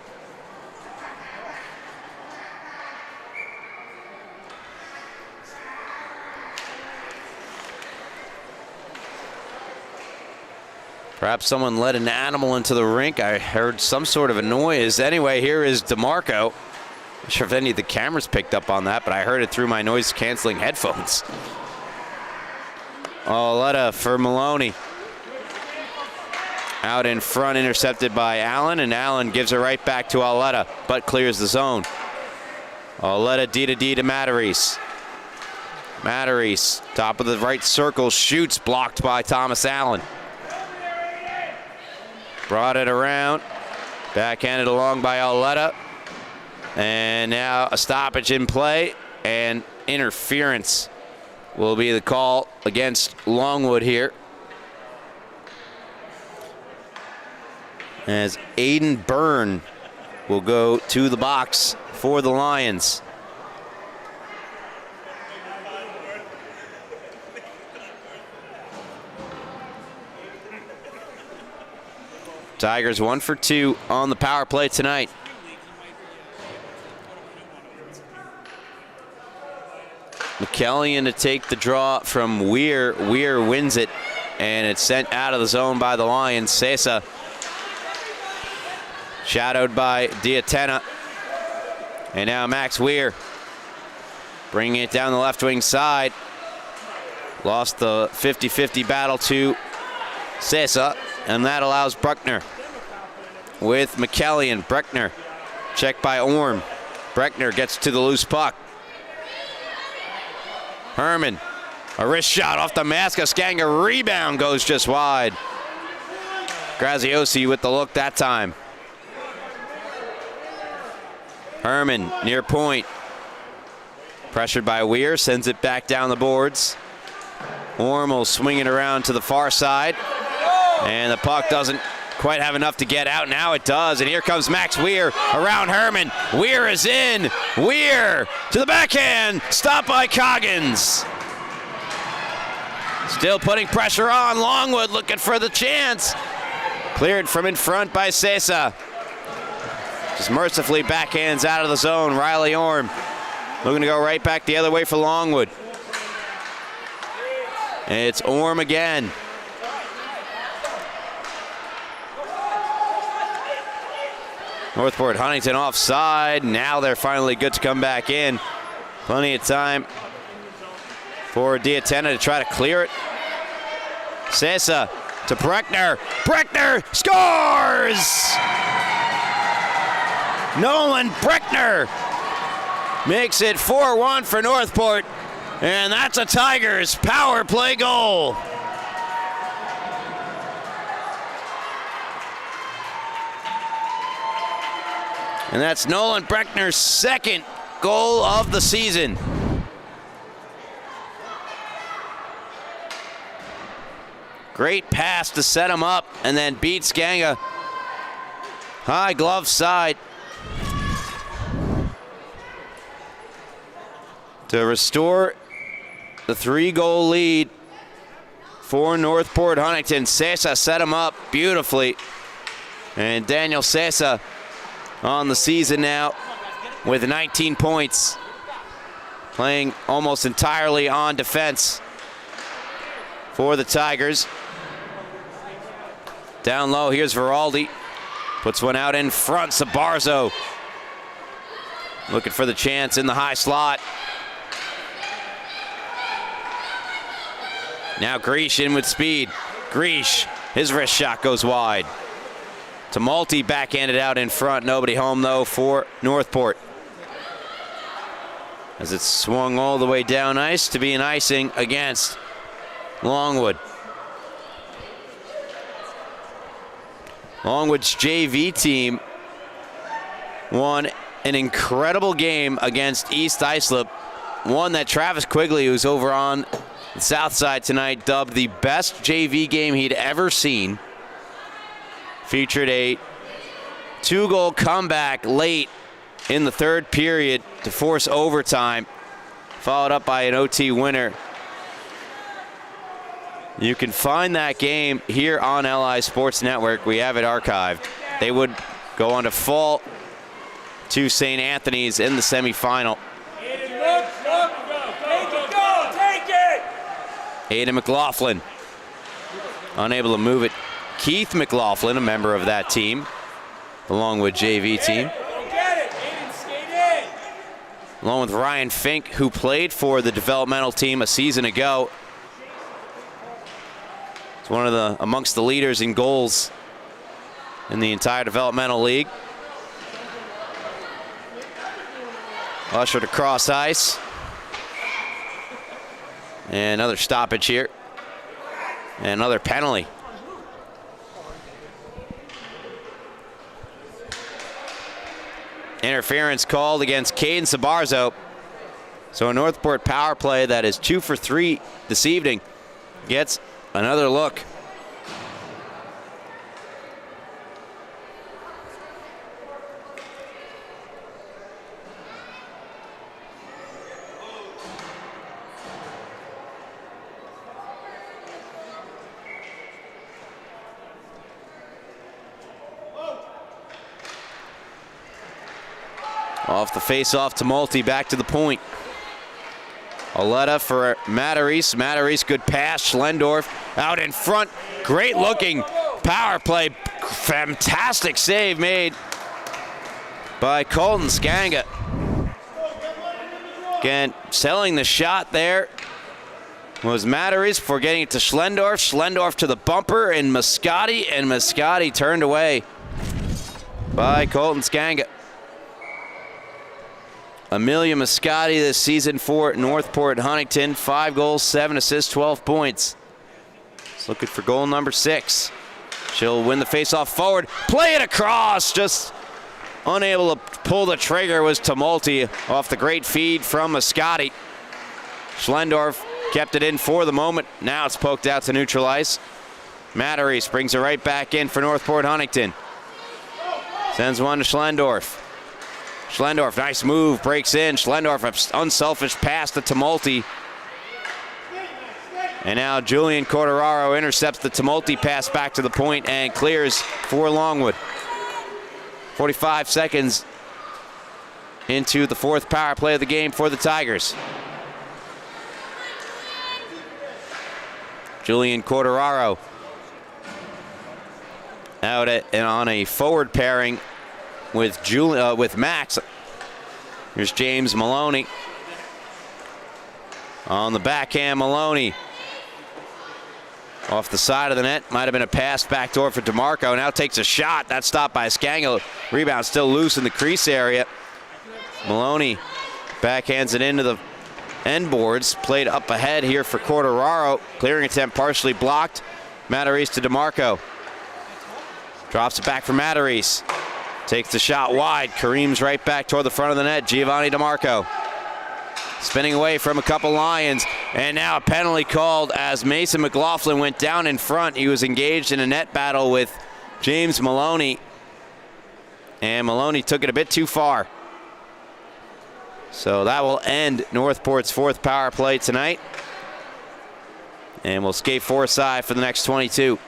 Perhaps someone let an animal into the rink. I heard some sort of a noise. Anyway, here is DeMarco. Not sure if any of the cameras picked up on that, but I heard it through my noise-canceling headphones. Oletta for Maloney. Out in front, intercepted by Allen, and Allen gives it right back to Oletta, but clears the zone. Oletta D to D to Matarese. Matarese, top of the right circle, shoots, blocked by Thomas Allen. Brought it around, backhanded along by Oletta. And now a stoppage in play, and interference will be the call against Longwood here. As Aiden Byrne will go to the box for the Lions. Tigers 1 for 2 on the power play tonight. McKellian to take the draw from Weir. Weir wins it, and it's sent out of the zone by the Lions. Sesa shadowed by Diatena. And now Max Weir bringing it down the left wing side. Lost the 50-50 battle to Sesa, and that allows Bruckner with McKellian. Bruckner checked by Orm. Bruckner gets to the loose puck. Herman, a wrist shot off the mask of Skanga. Rebound goes just wide. Graziosi with the look that time. Herman near point. Pressured by Weir, sends it back down the boards. Orm will swing it around to the far side. And the puck doesn't quite have enough to get out. Now it does, and here comes Max Weir around Herman. Weir is in. Weir to the backhand. Stopped by Coggins. Still putting pressure on. Longwood looking for the chance. Cleared from in front by Sesa. Just mercifully backhands out of the zone. Riley Orm looking to go right back the other way for Longwood. It's Orm again. Northport Huntington offside. Now they're finally good to come back in. Plenty of time for Diatena to try to clear it. Sesa to Breckner. Breckner scores! Nolan Breckner makes it 4-1 for Northport, and that's a Tigers power play goal. And that's Nolan Breckner's second goal of the season. Great pass to set him up and then beat Skanga. High glove side to restore the 3-goal lead for Northport Huntington. Sesa set him up beautifully. And Daniel Sesa on the season now with 19 points, playing almost entirely on defense for the Tigers. Down low, here's Veraldi. Puts one out in front, Sabarzo looking for the chance in the high slot. Now Greesh in with speed. Greesh, his wrist shot goes wide. Tumulty backhanded out in front. Nobody home, though, for Northport. As it swung all the way down ice to be an icing against Longwood. Longwood's JV team won an incredible game against East Islip. One that Travis Quigley, who's over on the south side tonight, dubbed the best JV game he'd ever seen. Featured a 2-goal comeback late in the third period to force overtime, followed up by an OT winner. You can find that game here on LI Sports Network. We have it archived. They would go on to fall to St. Anthony's in the semifinal. Aiden McLaughlin unable to move it. Keith McLaughlin, a member of that team, the Longwood JV team. Along with Ryan Fink, who played for the developmental team a season ago. He's one of the amongst the leaders in goals in the entire developmental league. Ushered across ice. And another stoppage here. And another penalty. Interference called against Caden Sabarzo. So a Northport power play that is 2 for 3 this evening gets another look. Off the face-off, Tumulty back to the point. Aletta for Matarese. Matarese, good pass. Schlendorf out in front. Great looking power play. Fantastic save made by Colton Skanga. Again, selling the shot there was Matarese before getting it to Schlendorf. Schlendorf to the bumper and Mascotti turned away by Colton Skanga. Amelia Mascotti this season for Northport Huntington. 5 goals, 7 assists, 12 points. He's looking for goal number 6. She'll win the faceoff forward. Play it across. Just unable to pull the trigger was Tumulty off the great feed from Mascotti. Schlendorf kept it in for the moment. Now it's poked out to neutral ice. Matarese brings it right back in for Northport Huntington. Sends one to Schlendorf. Schlendorf, nice move, breaks in. Schlendorf, unselfish pass to Tumulty. And now Julian Corderaro intercepts the Tumulty pass back to the point and clears for Longwood. 45 seconds into the 4th power play of the game for the Tigers. Julian Corderaro out on a forward pairing with Max. Here's James Maloney. On the backhand, Maloney Off the side of the net, might have been a pass backdoor for DeMarco. Now takes a shot. That's stopped by Scangel. Rebound still loose in the crease area. Maloney backhands it into the end boards. Played up ahead here for Quartararo. Clearing attempt partially blocked. Matarese to DeMarco. Drops it back for Matarese. Takes the shot wide. Kareem's right back toward the front of the net. Giovanni DeMarco. Spinning away from a couple Lions, and now a penalty called as Mason McLaughlin went down in front. He was engaged in a net battle with James Maloney, and Maloney took it a bit too far. So that will end Northport's 4th power play tonight, and we'll skate foreside for the next 22.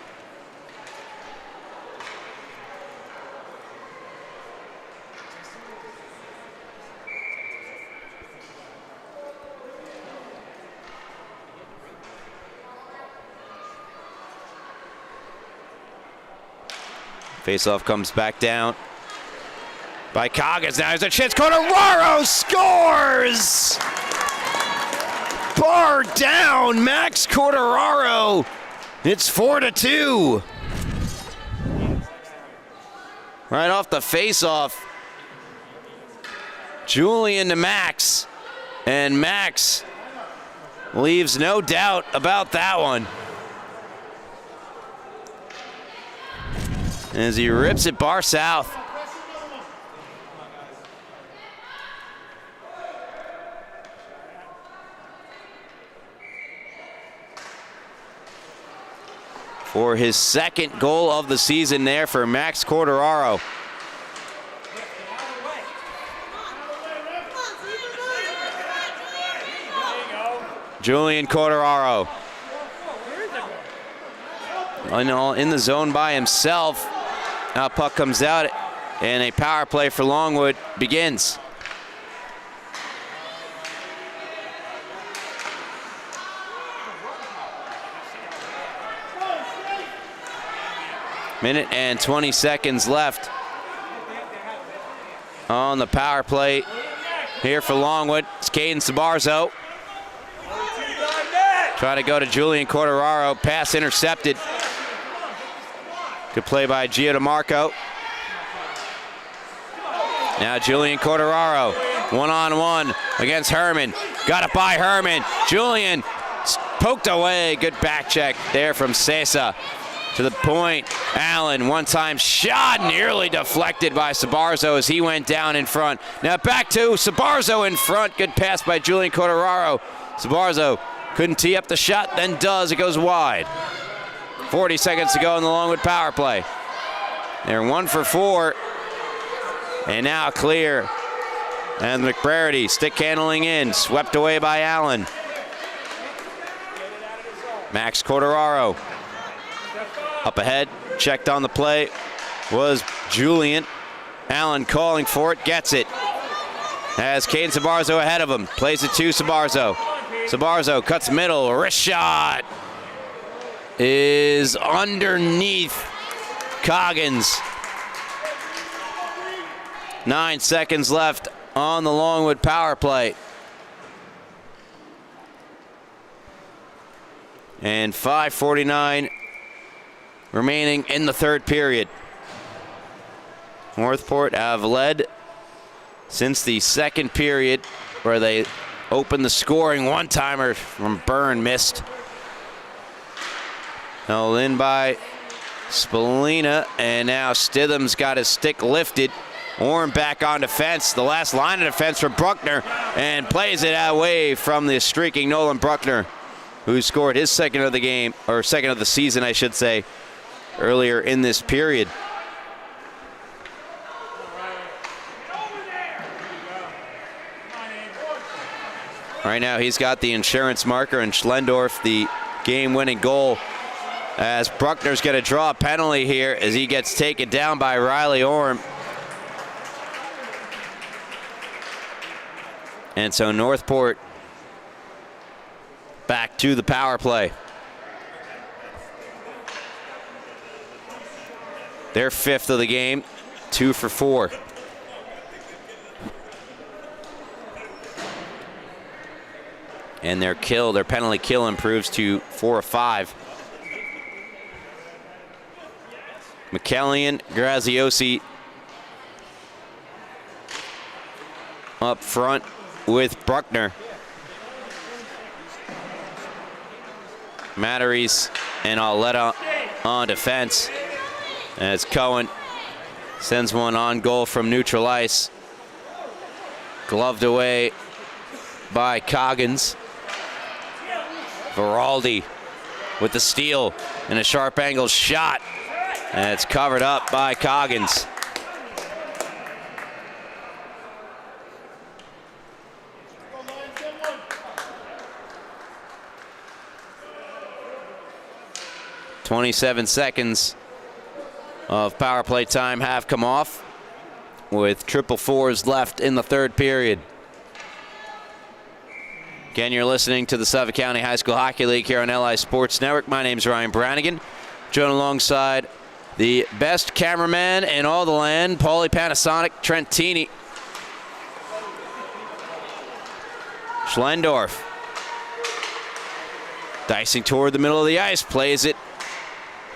Faceoff comes back down by Coggins. Now there's a chance. Quartararo scores! Bar down, Max Quartararo. It's 4-2. Right off the faceoff. Julian to Max. And Max leaves no doubt about that one. As he rips it bar south. For his 2nd goal of the season there for Max Quartararo. Julian Quartararo. In the zone by himself. Now puck comes out, and a power play for Longwood begins. Minute and 20 seconds left on the power play here for Longwood. It's Caden Sabarzo. Trying to go to Julian Quartararo. Pass intercepted. Good play by Gio DeMarco. Now Julian Quartararo, 1-on-1 against Herman. Got it by Herman. Julian poked away. Good back check there from Cesa. To the point, Allen, one-time shot, nearly deflected by Sabarzo as he went down in front. Now back to Sabarzo in front. Good pass by Julian Quartararo. Sabarzo couldn't tee up the shot, then does. It goes wide. 40 seconds to go in the Longwood power play. They're 1 for 4. And now clear. And McBrady stick handling in. Swept away by Allen. Max Quartararo. Up ahead. Checked on the play. Was Julian. Allen calling for it. Gets it. Has Caden Sabarzo ahead of him. Plays it to Sabarzo. Sabarzo cuts middle. Wrist shot. Is underneath Coggins. 9 seconds left on the Longwood power play. And 5:49 remaining in the 3rd period. Northport have led since the 2nd period, where they opened the scoring. One-timer from Byrne missed. Held in by Spallina, and now Stitham's got his stick lifted. Orm back on defense. The last line of defense for Bruckner, and plays it away from the streaking Nolan Bruckner, who scored his 2nd of the game, or 2nd of the season, I should say, earlier in this period. Right now he's got the insurance marker, and Schlendorf the game-winning goal, as Bruckner's going to draw a penalty here as he gets taken down by Riley Orm. And so Northport back to the power play. Their 5th of the game, 2 for 4. And their penalty kill improves to 4 of 5. McKellian, Graziosi up front with Bruckner. Matteries and Arletta on defense as Cohen sends one on goal from neutral ice. Gloved away by Coggins. Veraldi with the steal and a sharp angle shot. And it's covered up by Coggins. "27 seconds of power play time have come off with triple fours left in the third period. Again, you're listening to the Suffolk County High School Hockey League here on LI Sports Network. My name's Ryan Brannigan, joined alongside the best cameraman in all the land, Paulie Panasonic Trentini. Schlendorf dicing toward the middle of the ice, plays it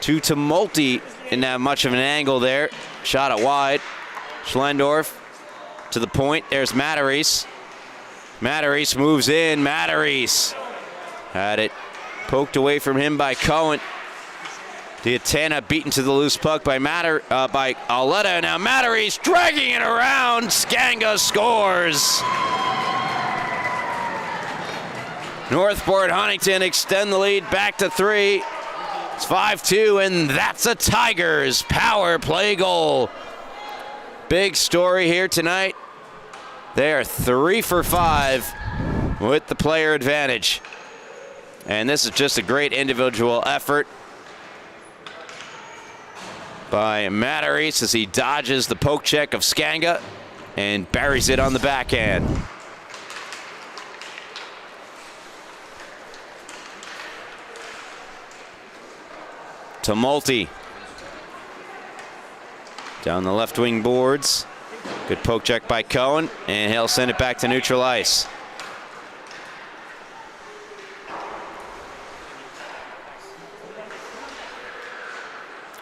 to Tumulty. Didn't have much of an angle there. Shot it wide. Schlendorf to the point. There's Matteries. Matteries moves in. Matteries had it poked away from him by Cohen. Diatana beaten to the loose puck by Arletta. Now Matteries dragging it around. Skanga scores. Northport Huntington extend the lead back to 3. It's 5-2, and that's a Tigers power play goal. Big story here tonight. They are 3 for 5 with the player advantage. And this is just a great individual effort by Matteries as he dodges the poke check of Skanga and buries it on the backhand. Tumulty down the left wing boards. Good poke check by Cohen, and he'll send it back to neutral ice.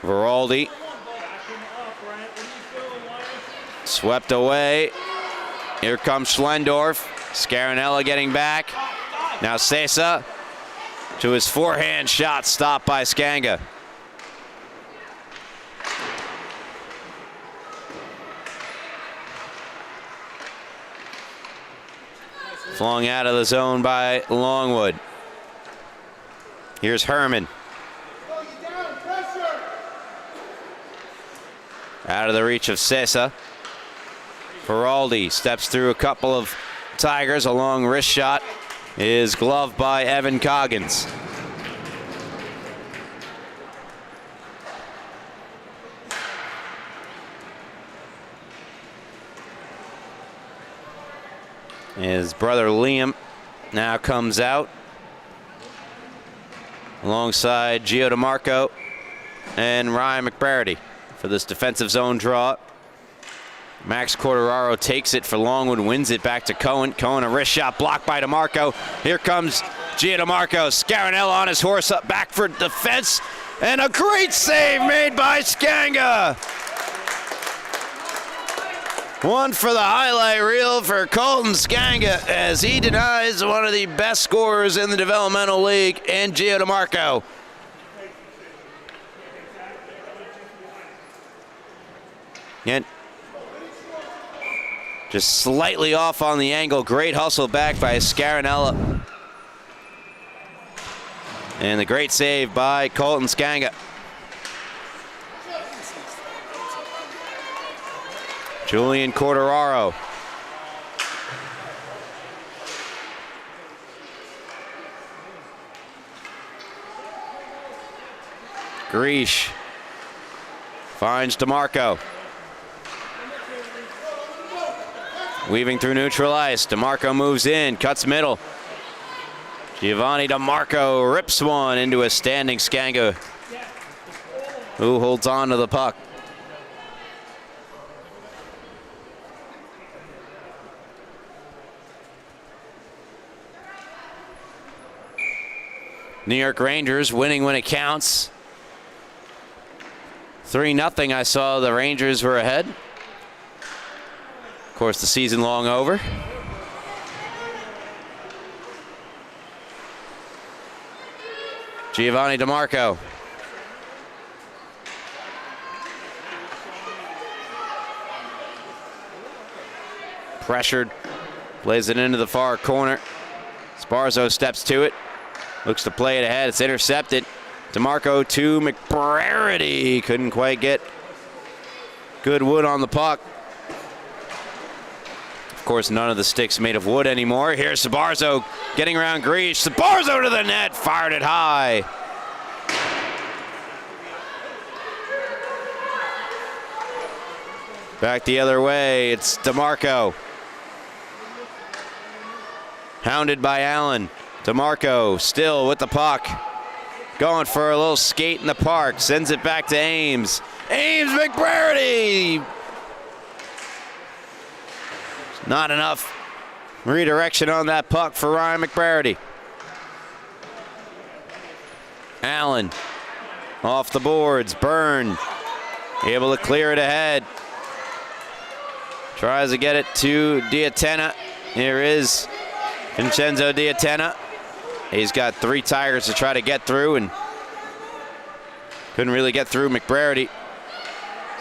Veraldi swept away. Here comes Schlendorf. Scarinella getting back. Now Sesa to his forehand shot, stopped by Skanga. Flung out of the zone by Longwood. Here's Herman. Out of the reach of Sessa. Veraldi steps through a couple of Tigers. A long wrist shot is gloved by Evan Coggins. His brother Liam now comes out alongside Gio DeMarco and Ryan McBrady for this defensive zone draw. Max Corderaro takes it for Longwood, wins it back to Cohen. Cohen, a wrist shot blocked by DeMarco. Here comes Gio DeMarco. Scarinella on his horse, up back for defense, and a great save made by Skanga. One for the highlight reel for Colton Skanga as he denies one of the best scorers in the Developmental League in Gio DeMarco. And just slightly off on the angle. Great hustle back by Scarinella. And the great save by Colton Skanga. Julian Corderaro. Greesh finds DeMarco. Weaving through neutral ice. DeMarco moves in, cuts middle. Giovanni DeMarco rips one into a standing Skanga, who holds on to the puck. New York Rangers winning when it counts. 3-0, I saw the Rangers were ahead. Of course, the season long over. Giovanni DeMarco. Pressured. Plays it into the far corner. Sparzo steps to it. Looks to play it ahead. It's intercepted. DeMarco to McBrady. Couldn't quite get good wood on the puck. Of course, none of the sticks made of wood anymore. Here's Sbarzo getting around Greash. Sbarzo to the net. Fired it high. Back the other way. It's DeMarco. Hounded by Allen. DeMarco still with the puck. Going for a little skate in the park. Sends it back to Ames. Ames McBrady. Not enough redirection on that puck for Ryan McBrady. Allen off the boards. Byrne able to clear it ahead. Tries to get it to Diatena. Here is Vincenzo Diatena. He's got 3 Tigers to try to get through and couldn't really get through McBrady.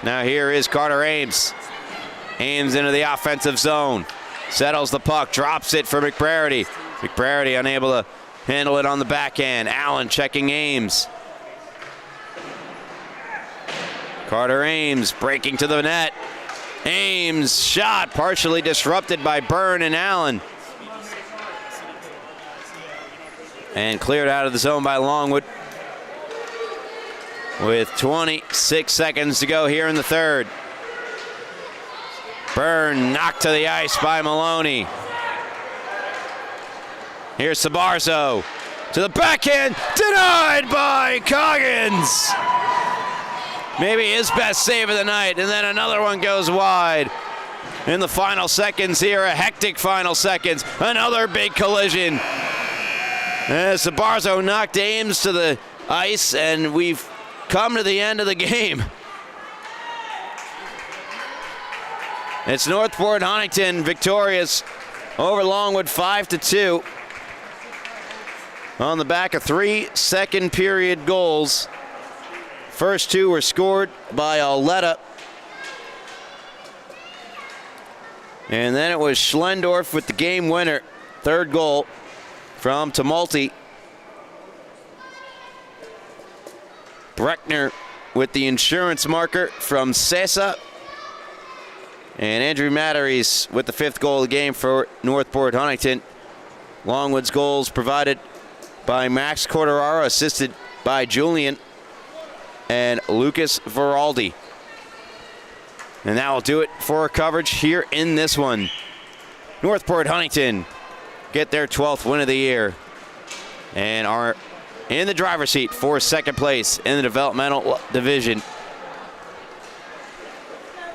Now here is Carter Ames. Ames into the offensive zone. Settles the puck, drops it for McBrady. McBrady unable to handle it on the backhand. Allen checking Ames. Carter Ames breaking to the net. Ames shot partially disrupted by Byrne and Allen. And cleared out of the zone by Longwood. With 26 seconds to go here in the third. Byrne knocked to the ice by Maloney. Here's Sbarzo to the backhand, denied by Coggins. Maybe his best save of the night, and then another one goes wide. In the final seconds here, a hectic final seconds, another big collision. As Sbarzo knocked Ames to the ice, and we've come to the end of the game. It's Northport Huntington victorious over Longwood 5-2 on the back of 3 second period goals. First 2 were scored by Auletta. And then it was Schlendorf with the game winner. Third goal from Tumulty. Breckner with the insurance marker from Sessa. And Andrew Matteries with the 5th goal of the game for Northport Huntington. Longwood's goals provided by Max Corderaro, assisted by Julian and Lucas Veraldi. And that will do it for our coverage here in this one. Northport Huntington get their 12th win of the year and are in the driver's seat for second place in the developmental division.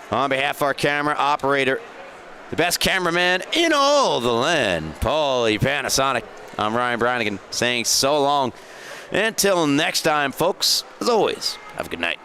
On behalf of our camera operator, the best cameraman in all the land, Paulie Panasonic, I'm Ryan Brannigan saying so long. Until next time, folks, as always, have a good night.